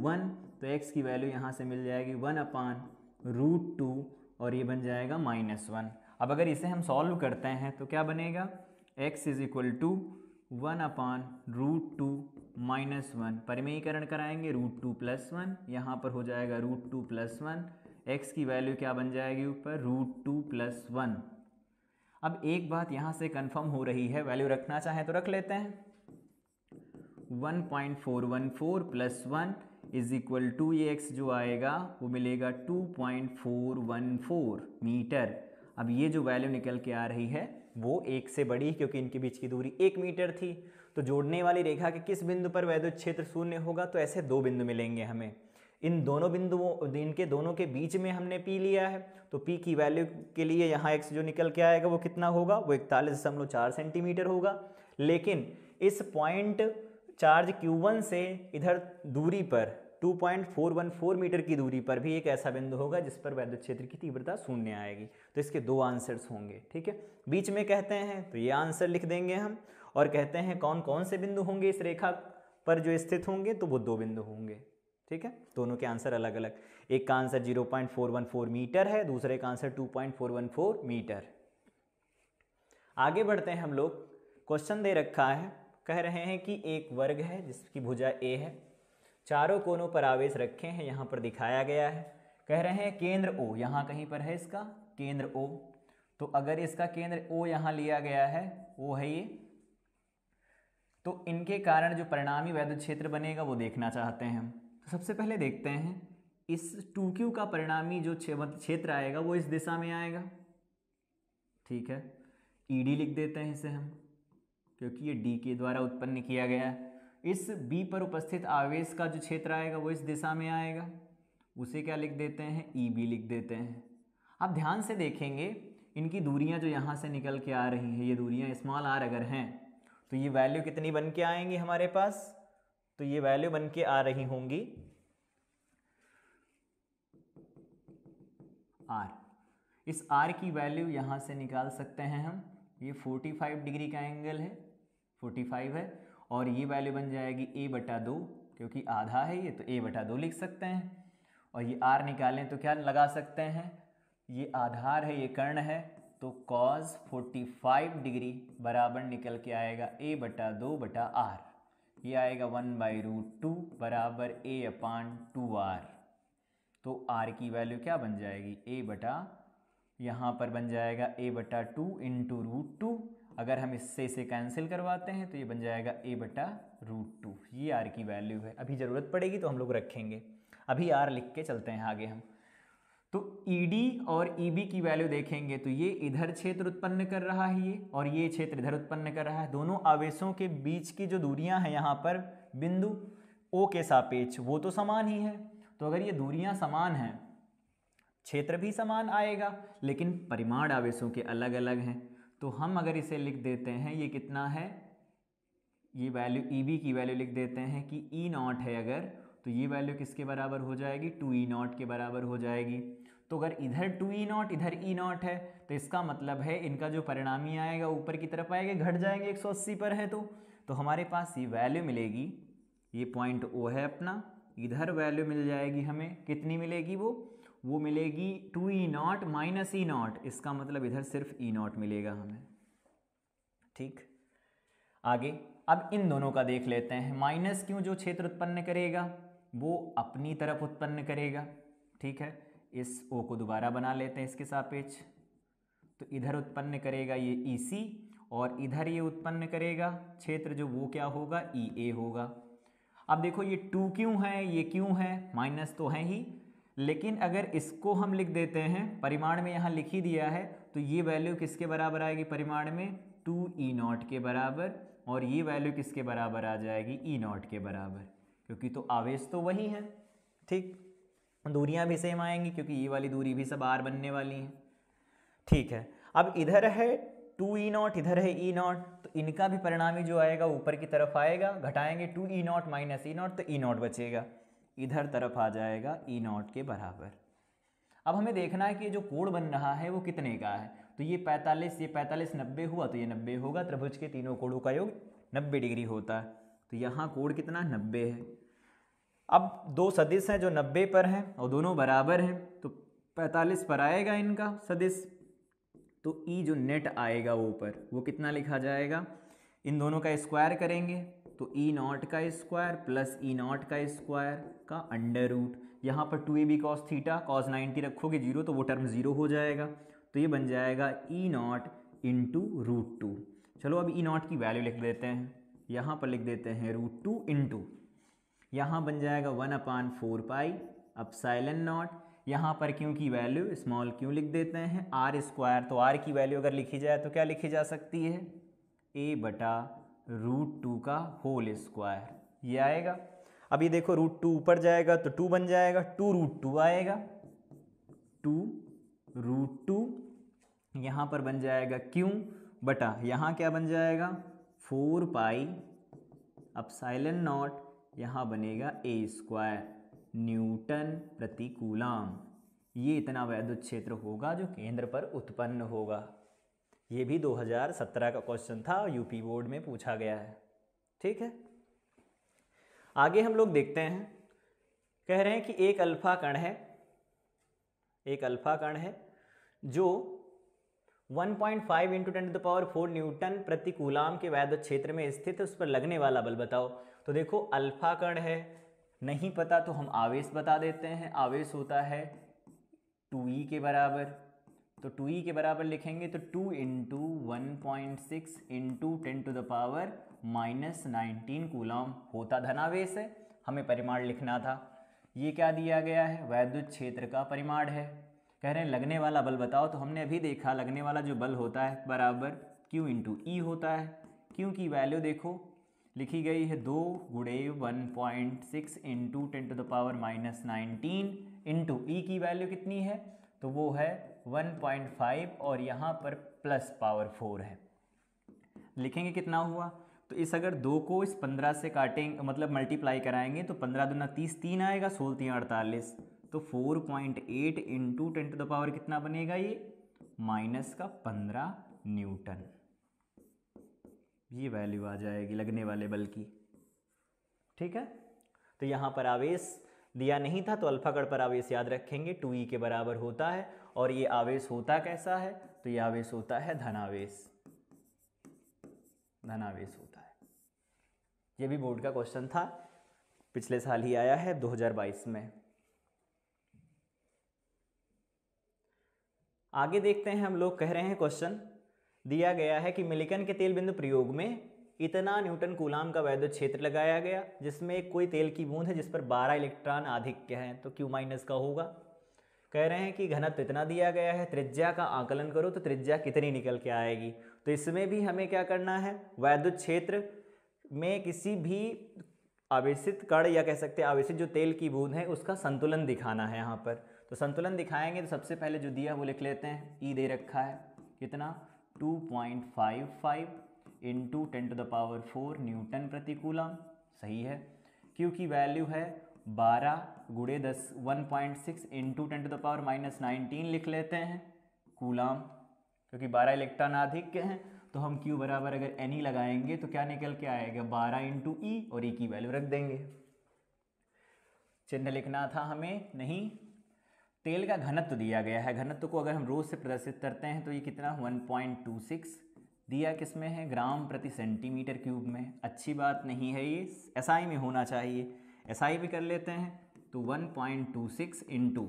1, तो x की वैल्यू यहाँ से मिल जाएगी 1/√2 और ये बन जाएगा -1। अब अगर इसे हम सॉल्व करते हैं तो क्या बनेगा? x = 1/√2 - 1, परिमेयीकरण कराएंगे √2 + 1, यहाँ पर हो जाएगा √2 + 1, x की वैल्यू क्या बन जाएगी ऊपर? √2 + 1। अब एक बात यहाँ से कंफर्म हो रही है, वैल्यू रखना चाहें तो रख लेते हैं, 1.414 + 1 = ये x जो आएगा वो मिलेगा 2.414 मीटर। अब ये जो वैल्यू निकल के आ रही है वो 1 से बड़ी, क्योंकि इनके बीच की दूरी 1 मीटर थी। तो जोड़ने वाली रेखा के किस बिंदु पर वैद्युत क्षेत्र शून्य होगा? तो ऐसे 2 बिंदु मिलेंगे हमें। इन दोनों बिंदुओं, इनके दोनों के बीच में हमने P लिया है, तो P की वैल्यू के लिए यहाँ x जो निकल के आएगा वो कितना होगा? वो 41.4 सेंटीमीटर होगा। लेकिन इस पॉइंट चार्ज Q1 से इधर दूरी पर 2.414 मीटर की दूरी पर भी एक ऐसा बिंदु होगा जिस पर वैद्युत क्षेत्र की तीव्रता शून्य आएगी। तो इसके 2 आंसर्स होंगे। ठीक है, बीच में कहते हैं तो ये आंसर लिख देंगे हम, और कहते हैं कौन कौन से बिंदु होंगे इस रेखा पर जो स्थित होंगे, तो वो 2 बिंदु होंगे। ठीक है, दोनों के आंसर अलग अलग, एक का आंसर 0.414 मीटर है, दूसरे का आंसर 2.414 मीटर। आगे बढ़ते हैं हम लोग। क्वेश्चन दे रखा है, कह रहे हैं कि एक वर्ग है जिसकी भुजा a है, चारों कोनों पर आवेश रखे हैं, यहाँ पर दिखाया गया है। कह रहे हैं केंद्र O यहाँ कहीं पर है, इसका केंद्र O, तो अगर इसका केंद्र O यहाँ लिया गया है, O है ये, तो इनके कारण जो परिणामी वैद्युत क्षेत्र बनेगा वो देखना चाहते हैं हम। तो सबसे पहले देखते हैं इस 2Q का परिणामी जो क्षेत्र आएगा वो इस दिशा में आएगा। ठीक है, ED लिख देते हैं इसे हम, क्योंकि ये D के द्वारा उत्पन्न किया गया है। इस B पर उपस्थित आवेश का जो क्षेत्र आएगा वो इस दिशा में आएगा, उसे क्या लिख देते हैं? EB लिख देते हैं। अब ध्यान से देखेंगे इनकी दूरियां जो यहाँ से निकल के आ रही हैं, ये दूरियां स्मॉल r अगर हैं तो ये वैल्यू कितनी बन के आएंगी हमारे पास? तो ये वैल्यू बन के आ रही होंगी r। इस r की वैल्यू यहाँ से निकाल सकते हैं हम, ये 45 डिग्री का एंगल है, 45 है, और ये वैल्यू बन जाएगी a/2, क्योंकि आधा है ये, तो a/2 लिख सकते हैं। और ये r निकालें तो क्या लगा सकते हैं? ये आधार है, ये कर्ण है, तो cos 45 डिग्री बराबर निकल के आएगा a/2/r, ये आएगा 1/√2 बराबर a/2r। तो r की वैल्यू क्या बन जाएगी? यहाँ पर बन जाएगा a/2 × √2। अगर हम इससे इसे कैंसिल करवाते हैं तो ये बन जाएगा a/√2, ये r की वैल्यू है। अभी ज़रूरत पड़ेगी तो हम लोग रखेंगे, अभी r लिख के चलते हैं आगे हम। तो ED और EB की वैल्यू देखेंगे तो ये इधर क्षेत्र उत्पन्न कर रहा है ये, और ये क्षेत्र इधर उत्पन्न कर रहा है। दोनों आवेशों के बीच की जो दूरियां हैं यहाँ पर बिंदु O के सापेक्ष, वो तो समान ही है। तो अगर ये दूरियां समान हैं, क्षेत्र भी समान आएगा, लेकिन परिमाण आवेशों के अलग अलग हैं। तो हम अगर इसे लिख देते हैं, ये कितना है, ये वैल्यू EB की वैल्यू लिख देते हैं कि E0 है अगर, तो ये वैल्यू किसके बराबर हो जाएगी? 2E0 के बराबर हो जाएगी। तो अगर इधर 2E0 इधर E0 है, तो इसका मतलब है इनका जो परिणामी आएगा ऊपर की तरफ आएगा, घट जाएंगे 180 पर है तो हमारे पास ये वैल्यू मिलेगी, ये पॉइंट O है अपना, इधर वैल्यू मिल जाएगी हमें, कितनी मिलेगी? वो मिलेगी 2E0 - E0, इसका मतलब इधर सिर्फ E0 मिलेगा हमें। ठीक, आगे अब इन दोनों का देख लेते हैं। माइनस क्यों जो क्षेत्र उत्पन्न करेगा वो अपनी तरफ उत्पन्न करेगा। ठीक है, इस ओ को दोबारा बना लेते हैं इसके सापेक्ष, तो इधर उत्पन्न करेगा ये EC और इधर ये उत्पन्न करेगा क्षेत्र जो वो क्या होगा EA होगा। अब देखो ये 2 क्यों है, ये क्यों है, माइनस तो है ही, लेकिन अगर इसको हम लिख देते हैं परिमाण में, यहाँ लिख ही दिया है, तो ये वैल्यू किसके बराबर आएगी परिमाण में 2E0 के बराबर, और ये वैल्यू किसके बराबर आ जाएगी E0 के बराबर, क्योंकि तो आवेश तो वही है। ठीक, दूरियां भी सेम आएंगी क्योंकि ये वाली दूरी भी सब R बनने वाली है। ठीक है, अब इधर है 2E0, इधर है E0, तो इनका भी परिणामी जो आएगा ऊपर की तरफ आएगा, घटाएंगे 2E0 माइनस E0 तो E0 बचेगा, इधर तरफ आ जाएगा E0 के बराबर। अब हमें देखना है कि ये जो कोण बन रहा है वो कितने का है, तो ये 45 90 हुआ, तो ये 90 होगा, त्रिभुज के तीनों कोणों का योग 90 डिग्री होता है, तो यहाँ कोण कितना 90 है। अब दो सदिश हैं जो 90 पर हैं और दोनों बराबर हैं, तो 45 पर आएगा इनका सदिश, तो E जो नेट आएगा ऊपर वो कितना लिखा जाएगा, इन दोनों का स्क्वायर करेंगे तो E0 का स्क्वायर प्लस E0 का स्क्वायर का अंडर रूट, यहाँ पर 2AB cos थीटा cos 90 रखोगे 0 तो वो टर्म 0 हो जाएगा, तो ये बन जाएगा E0 इंटू √2। चलो अब E0 की वैल्यू लिख देते हैं, यहाँ पर लिख देते हैं √2 इंटू, यहाँ बन जाएगा 1/4 पाई एप्सिलॉन नॉट, यहाँ पर क्यों की वैल्यू स्मॉल क्यों लिख देते हैं R स्क्वायर, तो R की वैल्यू अगर लिखी जाए तो क्या लिखी जा सकती है A/√2 का होल स्क्वायर, ये आएगा। अब ये देखो √2 ऊपर जाएगा तो 2 बन जाएगा, 2√2 आएगा, 2√2 यहाँ पर बन जाएगा क्यों बटा यहाँ क्या बन जाएगा 4 पाई एप्सिलॉन नॉट, यहाँ बनेगा A² न्यूटन प्रति कूलाम। ये इतना वैद्युत क्षेत्र होगा जो केंद्र पर उत्पन्न होगा। ये भी 2017 का क्वेश्चन था, यूपी बोर्ड में पूछा गया है। ठीक है, आगे हम लोग देखते हैं, कह रहे हैं कि एक अल्फा कण है जो 1.5 × 10⁴ न्यूटन प्रति कूलाम के वैद्युत क्षेत्र में स्थित है, उस पर लगने वाला बल बताओ। तो देखो अल्फा कण है, नहीं पता तो हम आवेश बता देते हैं, आवेश होता है 2E के बराबर, तो 2E के बराबर लिखेंगे तो 2 × 1.6 × 10⁻⁻19 कूलाम होता धनावेश है, हमें परिमाण लिखना था। ये क्या दिया गया है, वैद्युत क्षेत्र का परिमाण है। कह रहे हैं लगने वाला बल बताओ, तो हमने अभी देखा लगने वाला जो बल होता है बराबर Q × E होता है। Q की वैल्यू देखो लिखी गई है 2 × 1.6 × 10⁻⁻19 इंटू E की वैल्यू कितनी है, तो वो है 1.5 और यहाँ पर प्लस पावर 4 है। लिखेंगे कितना हुआ, तो इस अगर 2 को इस 15 से काटेंगे, मतलब मल्टीप्लाई कराएंगे, तो 15 दूना 30, 3 आएगा, 16 3 48, तो 4.8 इंटू 10⁻⁻ कितना बनेगा ये -15 न्यूटन। ये वैल्यू आ जाएगी लगने वाले बल की। ठीक है, तो यहाँ पर आवेश दिया नहीं था, तो अल्फा कण पर आवेश याद रखेंगे 2E के बराबर होता है, और ये आवेश होता कैसा है, तो ये आवेश होता है धनावेश होता है। ये भी बोर्ड का क्वेश्चन था, पिछले साल ही आया है 2022 में। आगे देखते हैं हम लोग, कह रहे हैं क्वेश्चन दिया गया है कि मिलिकन के तेल बिंदु प्रयोग में इतना न्यूटन कूलाम का वैद्युत क्षेत्र लगाया गया, जिसमें एक कोई तेल की बूंद है जिस पर 12 इलेक्ट्रॉन आधिक्य हैं, तो Q- का होगा। कह रहे हैं कि घनत्व इतना दिया गया है, त्रिज्या का आकलन करो तो त्रिज्या कितनी निकल के आएगी। तो इसमें भी हमें क्या करना है, वैद्युत क्षेत्र में किसी भी आवेशित कण या कह सकते हैं आवेशित जो तेल की बूंद है उसका संतुलन दिखाना है। यहाँ पर तो संतुलन दिखाएंगे, तो सबसे पहले जो दिया वो लिख लेते हैं, E दे रखा है कितना 2.55 इंटू 10⁴ न्यूटन प्रति कूलाम, सही है। Q की वैल्यू है 12 × 1.6 इंटू 10⁻⁻19 लिख लेते हैं कूलाम, क्योंकि 12 इलेक्ट्रॉन आधिक्य हैं, तो हम Q बराबर अगर Ne लगाएंगे तो क्या निकल के आएगा 12 इंटू E, और E की वैल्यू रख देंगे। चिन्ह लिखना था हमें नहीं, तेल का घनत्व दिया गया है, घनत्व को अगर हम रोज से प्रदर्शित करते हैं तो ये कितना 1.26 दिया, किसमें है ग्राम प्रति सेंटीमीटर क्यूब में। अच्छी बात नहीं है, ये SI में होना चाहिए, SI भी कर लेते हैं, तो 1.26 इंटू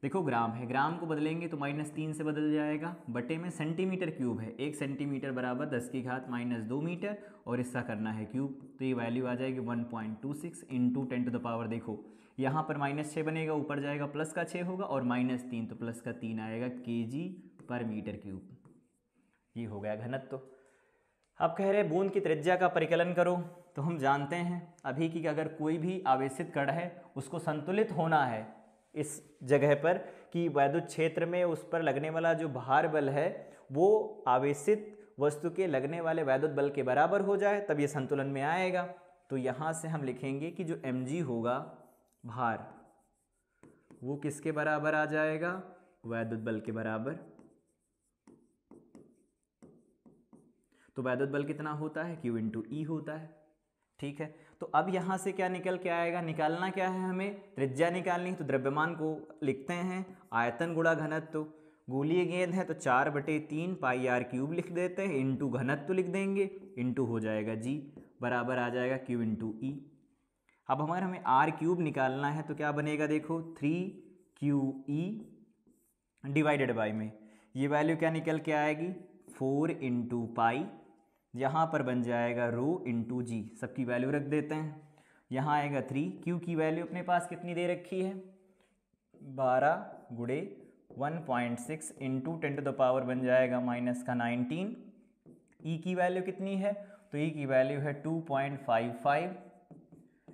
देखो ग्राम है, ग्राम को बदलेंगे तो -3 से बदल जाएगा, बटे में सेंटीमीटर क्यूब है, 1 सेंटीमीटर बराबर 10 की घात -2 मीटर, और इसका करना है क्यूब, तो ये वैल्यू आ जाएगी 1.26 इंटू 10⁻। देखो यहाँ पर -6 बनेगा, ऊपर जाएगा प्लस का 6 होगा, और -3 तो प्लस का 3 आएगा kg/m³। ये हो गया घनत्व। अब कह रहे हैं बूंद की त्रिज्या का परिकलन करो, तो हम जानते हैं अभी कि अगर कोई भी आवेशित कण है उसको संतुलित होना है इस जगह पर कि वैद्युत क्षेत्र में उस पर लगने वाला जो भार बल है वो आवेशित वस्तु के लगने वाले वैद्युत बल के बराबर हो जाए, तब ये संतुलन में आएगा। तो यहाँ से हम लिखेंगे कि जो mg होगा भार, वो किसके बराबर आ जाएगा, वैद्युत बल के बराबर। तो वैद्युत बल कितना होता है, Q × E होता है। ठीक है, तो अब यहाँ से क्या निकल के आएगा, निकालना क्या है हमें, त्रिज्या निकालनी है। तो द्रव्यमान को लिखते हैं आयतन गुणा घनत्व, गोलीय गेंद है तो 4/3 πr³ लिख देते हैं, इंटू घनत्व लिख देंगे, इंटू हो जाएगा g, बराबर आ जाएगा Q × E। अब हमें r³ निकालना है तो क्या बनेगा, देखो 3QE डिवाइडेड बाई में ये वैल्यू क्या निकल के आएगी 4 × पाई, यहाँ पर बन जाएगा ρ × g, सबकी वैल्यू रख देते हैं। यहाँ आएगा 3, Q की वैल्यू अपने पास कितनी दे रखी है 12 × 1.6 इंटू 10⁻, बन जाएगा -19। E की वैल्यू कितनी है, तो E की वैल्यू है 2.55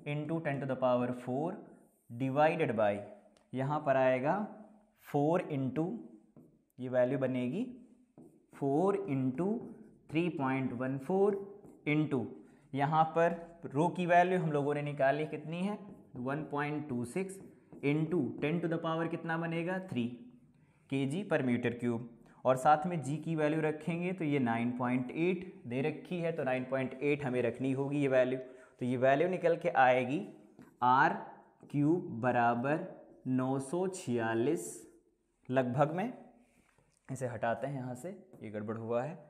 इंटू 10⁴ डिवाइडेड बाई, यहाँ पर आएगा 4 इंटू, ये वैल्यू बनेगी 4 × 3.14 इंटू, यहाँ पर रो की वैल्यू हम लोगों ने निकाली कितनी है 1.26 इंटू 10⁻, कितना बनेगा 3 kg/m³, और साथ में g की वैल्यू रखेंगे तो ये 9.8 दे रखी है, तो 9.8 हमें रखनी होगी ये वैल्यू। तो ये वैल्यू निकल के आएगी r³ बराबर 946 लगभग में, इसे हटाते हैं यहाँ से, ये गड़बड़ हुआ है,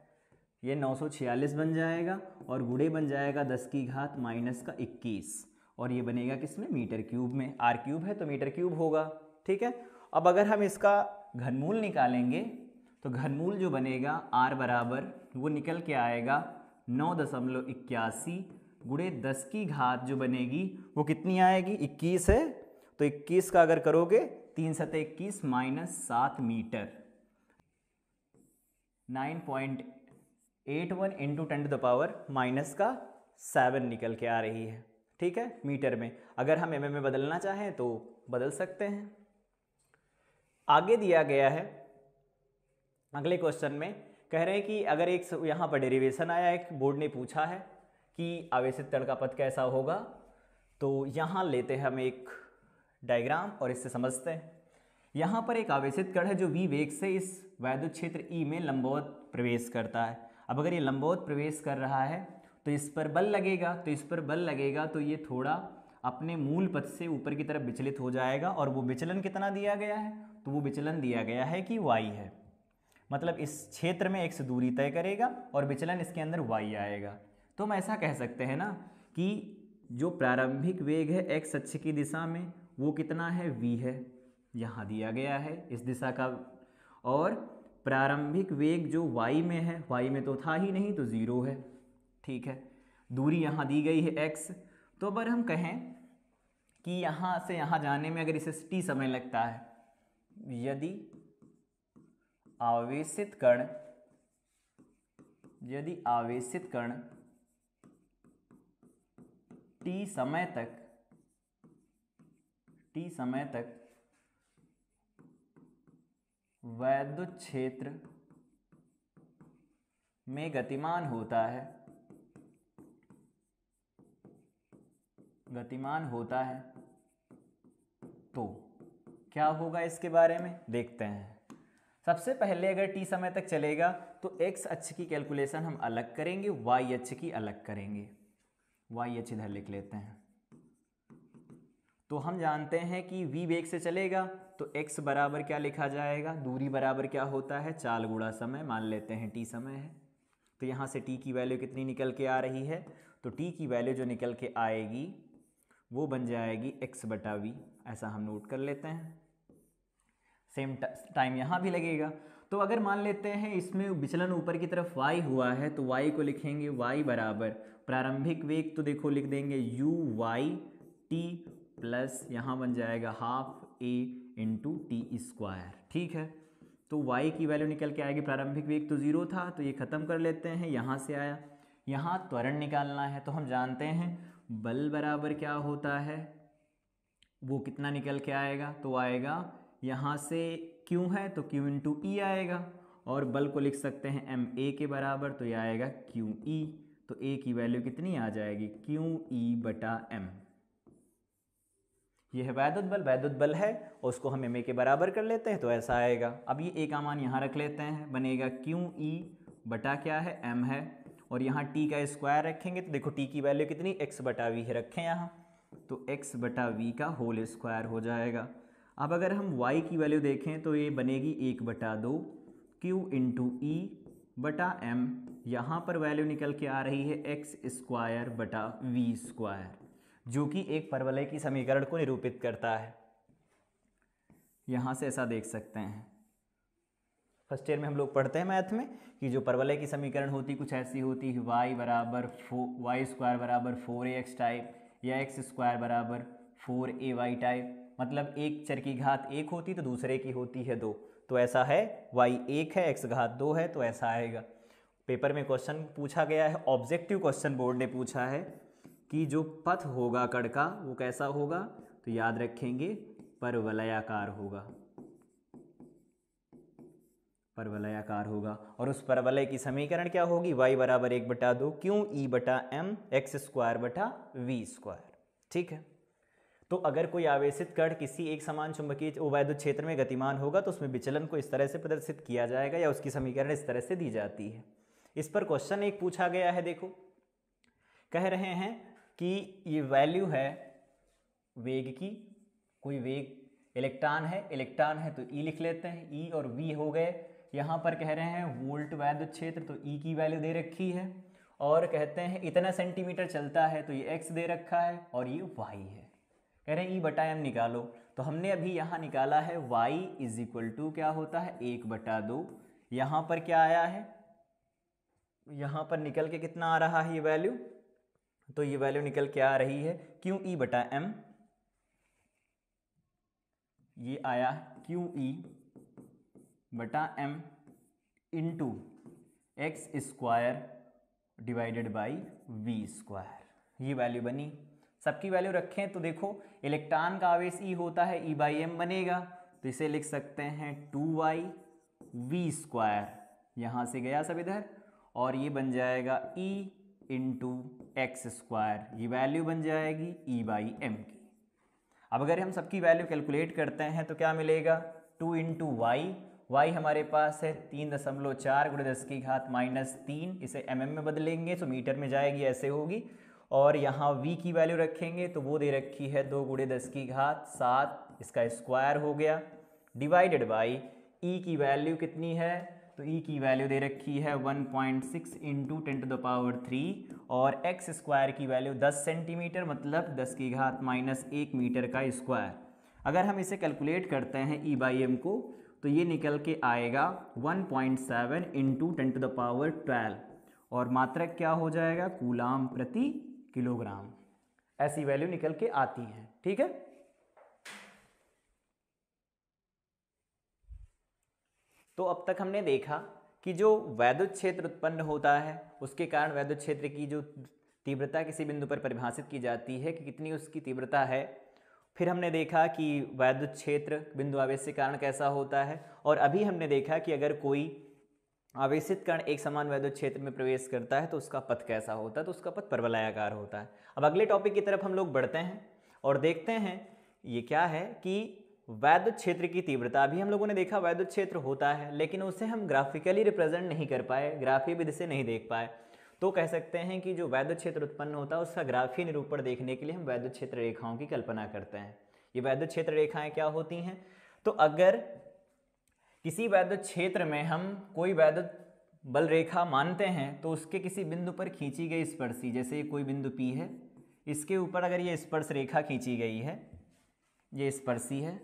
ये 946 बन जाएगा, और गुणे बन जाएगा 10 की घात -21, और ये बनेगा किसमें मीटर³ में, r³ है तो मीटर³ होगा। ठीक है, अब अगर हम इसका घनमूल निकालेंगे तो घनमूल जो बनेगा r बराबर वो निकल के आएगा 9.81 गुणे 10 की घात जो बनेगी वो कितनी आएगी 21 है, तो 21 का अगर करोगे 3 × 21 -7 मीटर, 9.81 इंटू 10⁻⁻7 निकल के आ रही है। ठीक है, मीटर में। अगर हम mm में बदलना चाहें तो बदल सकते हैं। आगे दिया गया है अगले क्वेश्चन में, कह रहे हैं कि अगर एक यहाँ पर डेरिवेशन आया, एक बोर्ड ने पूछा है कि आवेशित कण का पथ कैसा होगा, तो यहाँ लेते हैं हम एक डायग्राम और इससे समझते हैं। यहाँ पर एक आवेशित कण है जो v वेग से इस वैद्युत क्षेत्र E में लंबवत प्रवेश करता है। अब अगर ये लंबवत प्रवेश कर रहा है तो इस पर बल लगेगा, तो इस पर बल लगेगा तो ये थोड़ा अपने मूल पथ से ऊपर की तरफ विचलित हो जाएगा, और वो विचलन कितना दिया गया है, तो वो विचलन दिया गया है कि y है, मतलब इस क्षेत्र में x दूरी तय करेगा और विचलन इसके अंदर y आएगा। तो हम ऐसा कह सकते हैं ना कि जो प्रारंभिक वेग है x अक्ष की दिशा में वो कितना है v है, यहाँ दिया गया है इस दिशा का, और प्रारंभिक वेग जो y में है, y में तो था ही नहीं तो 0 है। ठीक है, दूरी यहाँ दी गई है x। तो अगर हम कहें कि यहाँ से यहाँ जाने में अगर इसे t समय लगता है, यदि आवेशित कण t समय तक वैद्युत क्षेत्र में गतिमान होता है तो क्या होगा, इसके बारे में देखते हैं। सबसे पहले अगर t समय तक चलेगा तो x अक्ष की कैलकुलेशन हम अलग करेंगे, y अक्ष की अलग करेंगे। y अक्ष इधर लिख लेते हैं। तो हम जानते हैं कि v वेग से चलेगा तो x बराबर क्या लिखा जाएगा, दूरी बराबर क्या होता है 4 गुणा समय, मान लेते हैं t समय है। तो यहाँ से t की वैल्यू कितनी निकल के आ रही है, तो t की वैल्यू जो निकल के आएगी वो बन जाएगी x/v, ऐसा हम नोट कर लेते हैं। सेम टाइम यहाँ भी लगेगा। तो अगर मान लेते हैं इसमें विचलन ऊपर की तरफ y हुआ है तो y को लिखेंगे y बराबर प्रारंभिक वेग, तो देखो लिख देंगे u y t प्लस यहाँ बन जाएगा half a into T square. ठीक है, तो y की वैल्यू निकल के आएगी, प्रारंभिक वेग तो 0 था तो ये ख़त्म कर लेते हैं, यहाँ से आया, यहाँ त्वरण निकालना है तो हम जानते हैं बल बराबर क्या होता है, वो कितना निकल के आएगा, तो आएगा यहाँ से Q है तो Q इंटू ई आएगा, और बल को लिख सकते हैं एम ए के बराबर, तो ये आएगा क्यू ई, तो ए की वैल्यू कितनी आ जाएगी, क्यू ई बटा एम। ये है वैद्युत बल, वैद्युत बल है और उसको हम एम ए के बराबर कर लेते हैं तो ऐसा आएगा। अब ये ए का मान यहाँ रख लेते हैं, बनेगा क्यू ई बटा क्या है एम है, और यहाँ टी का स्क्वायर रखेंगे तो देखो टी की वैल्यू कितनी एक्स बटा वी रखें यहाँ, तो एक्स बटा वी का होल स्क्वायर हो जाएगा। अब अगर हम y की वैल्यू देखें तो ये बनेगी 1/2 क्यू इंटू ई बटा एम, यहाँ पर वैल्यू निकल के आ रही है एक्स स्क्वायर बटा वी स्क्वायर, जो कि एक परवलय की समीकरण को निरूपित करता है। यहाँ से ऐसा देख सकते हैं, फर्स्ट ईयर में हम लोग पढ़ते हैं मैथ में कि जो परवलय की समीकरण होती कुछ ऐसी होती है, y बराबर वाई स्क्वायर बराबर 4ax टाइप या एक्स स्क्वायर बराबर 4ay टाइप, मतलब एक चर की घात 1 होती तो दूसरे की होती है 2, तो ऐसा है y 1 है x घात 2 है तो ऐसा आएगा। पेपर में क्वेश्चन पूछा गया है, ऑब्जेक्टिव क्वेश्चन बोर्ड ने पूछा है कि जो पथ होगा कण का वो कैसा होगा, तो याद रखेंगे परवलयाकार होगा, परवलयाकार होगा, और उस परवलय की समीकरण क्या होगी, y बराबर 1/2 क्यू ई बटा एम एक्स स्क्वायर बटा वी स्क्वायर। ठीक है, तो अगर कोई आवेशित कण किसी एक समान चुंबकीय वैद्युत क्षेत्र में गतिमान होगा तो उसमें विचलन को इस तरह से प्रदर्शित किया जाएगा या उसकी समीकरण इस तरह से दी जाती है। इस पर क्वेश्चन एक पूछा गया है, देखो कह रहे हैं कि ये वैल्यू है वेग की, कोई वेग इलेक्ट्रॉन है तो ई लिख लेते हैं, ई और वी हो गए। यहाँ पर कह रहे हैं वोल्ट वैद्युत क्षेत्र, तो ई की वैल्यू दे रखी है, और कहते हैं इतना सेंटीमीटर चलता है तो ये एक्स दे रखा है और ये वाई है, कह रहे हैं ई बटा एम निकालो। तो हमने अभी यहाँ निकाला है y इज इक्वल टू क्या होता है 1/2, यहाँ पर क्या आया है, यहाँ पर निकल के कितना आ रहा है ये वैल्यू, तो ये वैल्यू निकल के आ रही है क्यू ई बटा एम, ये आया क्यू ई बटा M into X square divided by V square, ये वैल्यू बनी। सबकी वैल्यू रखें तो देखो इलेक्ट्रॉन का आवेश ई होता है, ई बाई एम बनेगा, तो इसे लिख सकते हैं 2y वी स्क्वायर, यहाँ से गया सब इधर, और ये बन जाएगा ई इंटू एक्स स्क्वायर, ये वैल्यू बन जाएगी ई बाई एम की। अब अगर हम सबकी वैल्यू कैलकुलेट करते हैं तो क्या मिलेगा, 2 इंटू वाई हमारे पास है 3.4 × 10 की घात -3, इसे mm में बदलेंगे तो मीटर में जाएगी, ऐसे होगी, और यहाँ v की वैल्यू रखेंगे तो वो दे रखी है 2 × 10 की घात 7, इसका स्क्वायर हो गया, डिवाइडेड बाई e की वैल्यू कितनी है, तो e की वैल्यू दे रखी है 1.6 इंटू 10⁻³ और एक्स स्क्वायर की वैल्यू 10 सेंटीमीटर, मतलब 10 की घात -1 मीटर का स्क्वायर। अगर हम इसे कैलकुलेट करते हैं e बाई एम को तो ये निकल के आएगा 1.7 इंटू 10⁻12, और मात्रक क्या हो जाएगा, कूलाम प्रति किलोग्राम, ऐसी वैल्यू निकल के आती है। ठीक है, तो अब तक हमने देखा कि जो वैद्युत क्षेत्र उत्पन्न होता है उसके कारण वैद्युत क्षेत्र की जो तीव्रता किसी बिंदु पर परिभाषित की जाती है कि कितनी उसकी तीव्रता है। फिर हमने देखा कि वैद्युत क्षेत्र बिंदु आवेश के कारण कैसा होता है, और अभी हमने देखा कि अगर कोई आवेशित कण एक समान वैद्युत क्षेत्र में प्रवेश करता है तो उसका पथ कैसा होता है, तो उसका पथ परवलयाकार होता है। अब अगले टॉपिक की तरफ हम लोग बढ़ते हैं और देखते हैं ये क्या है कि वैद्युत क्षेत्र की तीव्रता। अभी हम लोगों ने देखा वैद्युत क्षेत्र होता है लेकिन उसे हम ग्राफिकली रिप्रेजेंट नहीं कर पाए, ग्राफीय विधि से नहीं देख पाए, तो कह सकते हैं कि जो वैद्युत क्षेत्र उत्पन्न होता है उसका ग्राफीय निरूपण देखने के लिए हम वैद्युत क्षेत्र रेखाओं की कल्पना करते हैं। ये वैद्युत क्षेत्र रेखाएं क्या होती हैं, तो अगर किसी वैद्युत क्षेत्र में हम कोई वैद्युत बल रेखा मानते हैं तो उसके किसी बिंदु पर खींची गई स्पर्शी, जैसे कोई बिंदु P है, इसके ऊपर अगर ये स्पर्श रेखा खींची गई है, ये स्पर्शी है,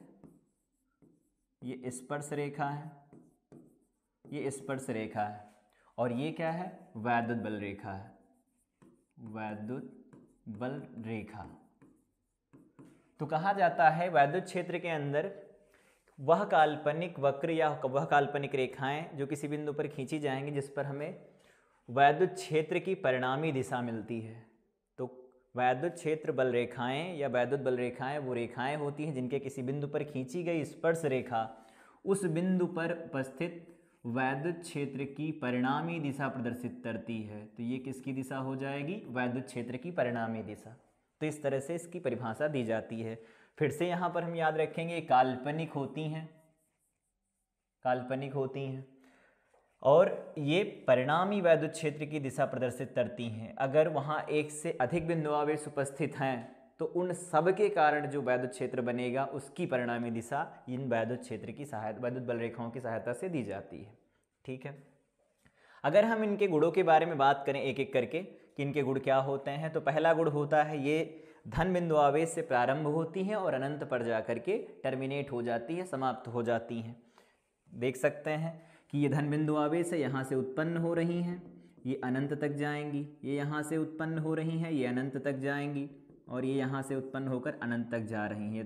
ये स्पर्श रेखा है, ये स्पर्श रेखा है, और ये क्या है, वैद्युत बल रेखा है, वैद्युत बल रेखा। तो कहा जाता है वैद्युत क्षेत्र के अंदर वह काल्पनिक वक्र या वह काल्पनिक रेखाएं जो किसी बिंदु पर खींची जाएंगी जिस पर हमें वैद्युत क्षेत्र की परिणामी दिशा मिलती है। तो वैद्युत क्षेत्र बल रेखाएं या वैद्युत बल रेखाएं वो रेखाएं होती हैं जिनके किसी बिंदु पर खींची गई स्पर्श रेखा उस बिंदु पर उपस्थित वैद्युत क्षेत्र की परिणामी दिशा प्रदर्शित करती है। तो ये किसकी दिशा हो जाएगी, वैद्युत क्षेत्र की परिणामी दिशा। तो इस तरह से इसकी परिभाषा दी जाती है। फिर से यहाँ पर हम याद रखेंगे काल्पनिक होती हैं, काल्पनिक होती हैं, और ये परिणामी वैद्युत क्षेत्र की दिशा प्रदर्शित करती हैं। अगर वहाँ एक से अधिक बिंदु आवेश उपस्थित हैं तो उन सब के कारण जो वैद्युत क्षेत्र बनेगा उसकी परिणामी दिशा इन वैद्युत क्षेत्र की सहायता, वैद्युत बल रेखाओं की सहायता से दी जाती है। ठीक है, अगर हम इनके गुणों के बारे में बात करें एक एक करके कि इनके गुण क्या होते हैं, तो पहला गुण होता है ये धन बिंदु आवेश से प्रारंभ होती हैं और अनंत पर जाकर के टर्मिनेट हो जाती है, समाप्त हो जाती हैं। देख सकते हैं कि ये धन बिंदु आवेश है, यहाँ से उत्पन्न हो रही हैं, ये अनंत तक जाएंगी, ये यहाँ से उत्पन्न हो रही हैं, ये अनंत तक जाएंगी, और ये यहाँ से उत्पन्न होकर अनंत तक जा रही हैं।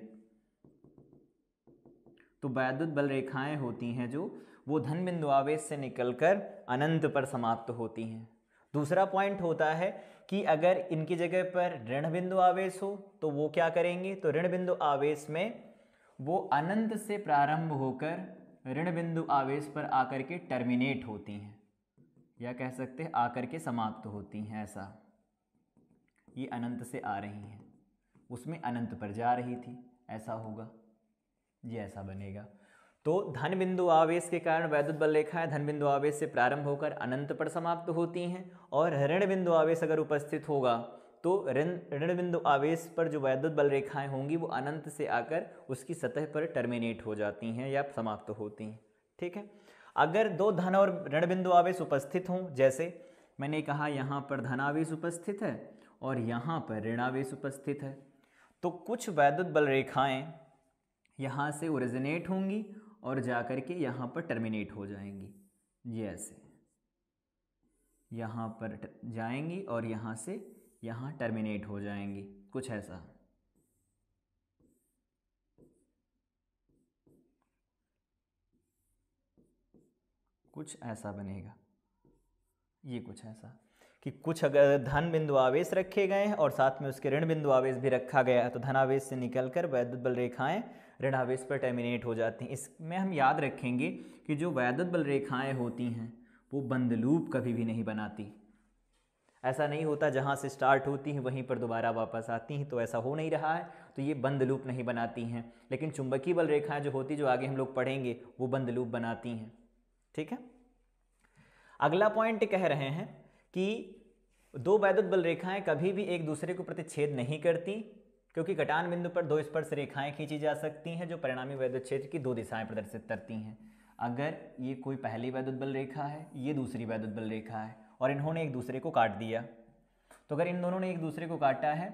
तो वैद्युत बल रेखाएं होती हैं जो वो धन बिंदु आवेश से निकलकर अनंत पर समाप्त होती हैं। दूसरा पॉइंट होता है कि अगर इनकी जगह पर ऋण बिंदु आवेश हो तो वो क्या करेंगे, तो ऋण बिंदु आवेश में वो अनंत से प्रारंभ होकर ऋण बिंदु आवेश पर आकर के टर्मिनेट होती हैं, या कह सकते हैं आकर के समाप्त होती हैं। ऐसा ये अनंत से आ रही हैं, उसमें अनंत पर जा रही थी, ऐसा होगा, ये ऐसा बनेगा। तो धन बिंदु आवेश के कारण वैद्युत बल रेखाएं धन बिंदु आवेश से प्रारंभ होकर अनंत पर समाप्त होती हैं, और ऋण बिंदु आवेश अगर उपस्थित होगा तो ऋण बिंदु आवेश पर जो वैद्युत बल रेखाएं होंगी वो अनंत से आकर उसकी सतह पर टर्मिनेट हो जाती हैं या समाप्त होती हैं। ठीक है, अगर दो धन और ऋण बिंदु आवेश उपस्थित हों, जैसे मैंने कहा यहाँ पर धन आवेश उपस्थित है और यहाँ पर ऋण आवेश उपस्थित है, तो कुछ वैद्युत बल रेखाएं यहाँ से ओरिजिनेट होंगी और जाकर के यहाँ पर टर्मिनेट हो जाएंगी। ये ऐसे यहाँ पर जाएंगी और यहाँ से यहाँ टर्मिनेट हो जाएंगी, कुछ ऐसा। कुछ ऐसा बनेगा, ये कुछ ऐसा कि कुछ अगर धन बिंदु आवेश रखे गए हैं और साथ में उसके ऋण बिंदु आवेश भी रखा गया है तो धन आवेश से निकलकर वैद्युत बल रेखाएं ऋण आवेश पर टर्मिनेट हो जाती हैं। इसमें हम याद रखेंगे कि जो वैद्युत बल रेखाएं होती हैं वो बंद लूप कभी भी नहीं बनाती। ऐसा नहीं होता जहाँ से स्टार्ट होती हैं वहीं पर दोबारा वापस आती हैं, तो ऐसा हो नहीं रहा है, तो ये बंद लूप नहीं बनाती हैं। लेकिन चुंबकीय बल रेखाएं जो होती, जो आगे हम लोग पढ़ेंगे, वो बंद लूप बनाती हैं। ठीक है, अगला पॉइंट कह रहे हैं कि दो वैद्युत बल रेखाएं कभी भी एक दूसरे को प्रतिच्छेद नहीं करती, क्योंकि कटान बिंदु पर दो स्पर्श रेखाएं खींची जा सकती हैं जो परिणामी वैद्युत क्षेत्र की दो दिशाएं प्रदर्शित करती हैं। अगर ये कोई पहली वैद्युत बल रेखा है, ये दूसरी वैद्युत बल रेखा है, और इन्होंने एक दूसरे को काट दिया, तो अगर इन दोनों ने एक दूसरे को काटा है,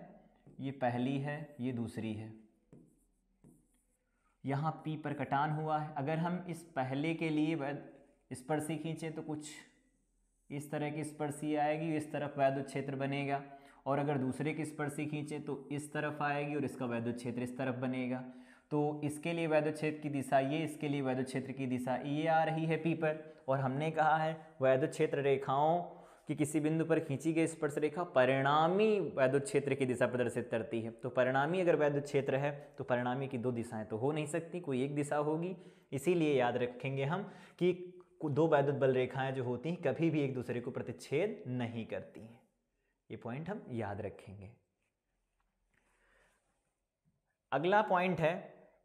ये पहली है, ये दूसरी है, यहाँ P पर कटान हुआ है। अगर हम इस पहले के लिए स्पर्शी खींचे तो कुछ इस तरह की स्पर्शी आएगी, इस तरफ वैद्युत क्षेत्र बनेगा, और अगर दूसरे की स्पर्शी खींचे तो इस तरफ आएगी और इसका वैद्युत क्षेत्र इस तरफ बनेगा। तो इसके लिए वैद्युत क्षेत्र की दिशा ये, इसके लिए वैद्युत क्षेत्र की दिशा ये आ रही है P पर, और हमने कहा है वैद्युत क्षेत्र रेखाओं कि किसी बिंदु पर खींची गई स्पर्श रेखा परिणामी वैद्युत क्षेत्र की दिशा प्रदर्शित करती है। तो परिणामी अगर वैद्युत क्षेत्र है तो परिणामी की दो दिशाएं तो हो नहीं सकती, कोई एक दिशा होगी। इसीलिए याद रखेंगे हम कि दो वैद्युत बल रेखाएं जो होती हैं कभी भी एक दूसरे को प्रतिच्छेद नहीं करती हैं। ये पॉइंट हम याद रखेंगे। अगला पॉइंट है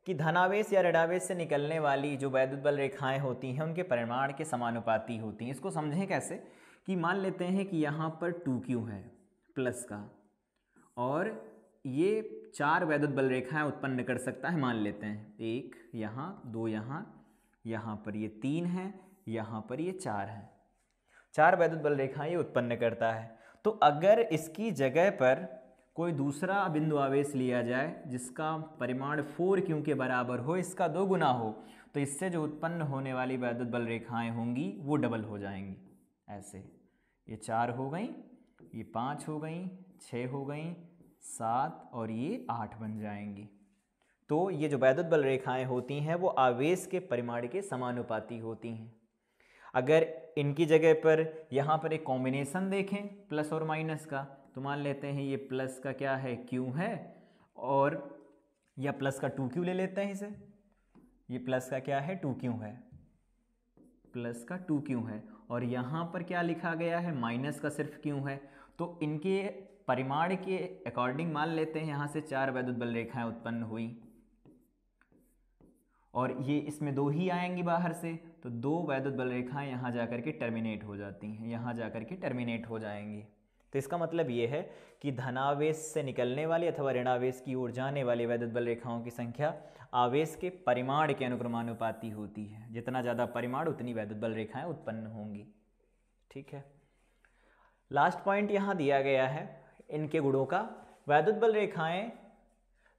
कि धनावेश या ऋणावेश से निकलने वाली जो वैद्युत बल रेखाएं होती हैं उनके परिमाण के समानुपाती होती हैं। इसको समझें कैसे कि मान लेते हैं कि यहाँ पर 2Q है प्लस का, और ये चार वैद्युत बल रेखाएं उत्पन्न कर सकता है। मान लेते हैं एक यहाँ, दो यहाँ, यहाँ पर ये 3 है, यहाँ पर ये 4 है। चार वैद्युत बल रेखाएं ये उत्पन्न करता है। तो अगर इसकी जगह पर कोई दूसरा बिंदु आवेश लिया जाए जिसका परिमाण 4q के बराबर हो, इसका 2 गुना हो, तो इससे जो उत्पन्न होने वाली वैद्युत बल रेखाएं होंगी वो डबल हो जाएंगी। ऐसे ये 4 हो गई, ये 5 हो गई, 6 हो गई, 7 और ये 8 बन जाएंगी। तो ये जो वैद्युत बल रेखाएं होती हैं वो आवेश के परिमाण के समानुपाती होती हैं। अगर इनकी जगह पर यहाँ पर एक कॉम्बिनेशन देखें प्लस और माइनस का, तो मान लेते हैं ये प्लस का क्या है, q है, और या प्लस का 2q ले लेते हैं इसे, ये प्लस का क्या है, 2q है, प्लस का 2q है, और यहाँ पर क्या लिखा गया है, माइनस का सिर्फ q है। तो इनके परिमाण के अकॉर्डिंग मान लेते हैं यहाँ से 4 वैद्युत बल रेखाएं उत्पन्न हुई, और ये इसमें 2 ही आएंगी बाहर से, तो 2 वैद्युत बल रेखाएं यहाँ जाकर के टर्मिनेट हो जाती हैं, यहाँ जाकर के टर्मिनेट हो जाएंगी। तो इसका मतलब ये है कि धनावेश से निकलने वाली अथवा ऋणावेश की ओर जाने वाली वैद्युत बल रेखाओं की संख्या आवेश के परिमाण के अनुक्रमानुपाती होती है। जितना ज़्यादा परिमाण उतनी वैद्युत बल रेखाएं उत्पन्न होंगी। ठीक है, लास्ट पॉइंट यहाँ दिया गया है इनके गुणों का। वैद्युत बल रेखाएं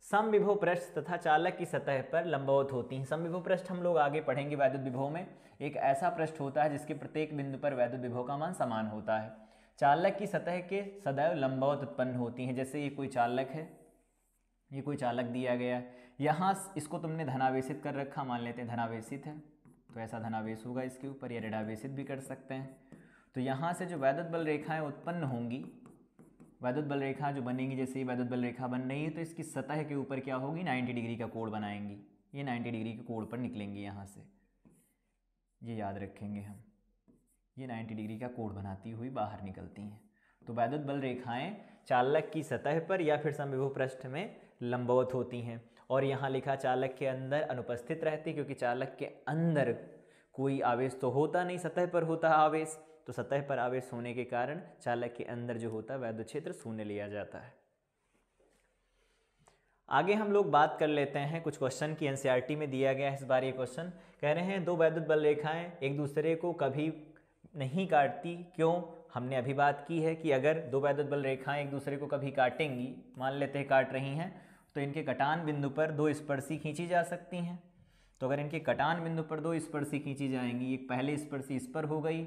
समविभव पृष्ठ तथा चालक की सतह पर लंबवत होती हैं। समविभव पृष्ठ हम लोग आगे पढ़ेंगे। वैद्युत विभव में एक ऐसा पृष्ठ होता है जिसके प्रत्येक बिंदु पर वैद्युत विभव का मान समान होता है। चालक की सतह के सदैव लंबवत उत्पन्न होती हैं। जैसे ये कोई चालक है, ये कोई चालक दिया गया है, यहाँ इसको तुमने धनावेशित कर रखा, मान लेते हैं धनावेशित है, तो ऐसा धनावेश होगा इसके ऊपर, या ऋणावेशित भी कर सकते हैं। तो यहाँ से जो वैद्युत बल रेखाएं उत्पन्न होंगी, वैद्युत बल रेखा जो बनेंगी, जैसे ये वैद्युत बल रेखा बन रही है, तो इसकी सतह के ऊपर क्या होगी, 90 डिग्री का कोण बनाएंगी। ये 90 डिग्री के कोण पर निकलेंगी यहाँ से, ये याद रखेंगे हम, ये 90 डिग्री का कोण बनाती हुई बाहर निकलती हैं। तो वैद्युत बल रेखाएं चालक की सतह पर या फिर समविभव पृष्ठ में लंबवत होती हैं, और यहाँ लिखा चालक के अंदर अनुपस्थित रहती, क्योंकि चालक के अंदर कोई आवेश तो होता नहीं, सतह पर होता है आवेश, तो सतह पर आवेश होने के कारण चालक के अंदर जो होता है वैद्युत क्षेत्र शून्य लिया जाता है। आगे हम लोग बात कर लेते हैं कुछ क्वेश्चन की। एनसीईआरटी में दिया गया है इस बार ये क्वेश्चन, कह रहे हैं 2 वैद्युत बल रेखाएं एक दूसरे को कभी नहीं काटती, क्यों? हमने अभी बात की है कि अगर 2 वैद्युत बल रेखाएं एक दूसरे को कभी काटेंगी, मान लेते हैं काट रही हैं, तो इनके कटान बिंदु पर 2 स्पर्शी खींची जा सकती हैं। तो अगर इनके कटान बिंदु पर 2 स्पर्शी खींची जाएंगी, एक पहले स्पर्शी इस पर हो गई,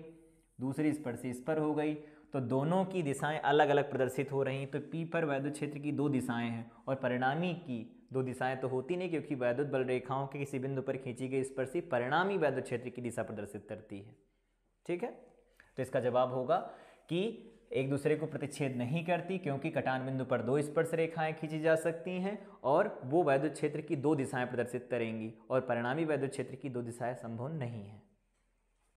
दूसरी स्पर्शी इस पर हो गई, तो दोनों की दिशाएं अलग अलग प्रदर्शित हो रही। तो P पर वैद्युत क्षेत्र की 2 दिशाएं हैं, और परिणामी की 2 दिशाएं तो होती नहीं, क्योंकि वैद्युत बल रेखाओं के किसी बिंदु पर खींची गई स्पर्शी परिणामी वैद्युत क्षेत्र की दिशा प्रदर्शित करती है। ठीक है, तो इसका जवाब होगा कि एक दूसरे को प्रतिच्छेद नहीं करती, क्योंकि कटान बिंदु पर 2 स्पर्श रेखाएं खींची जा सकती हैं, और वो वैद्युत क्षेत्र की 2 दिशाएं प्रदर्शित करेंगी, और परिणामी वैद्युत क्षेत्र की 2 दिशाएं संभव नहीं है।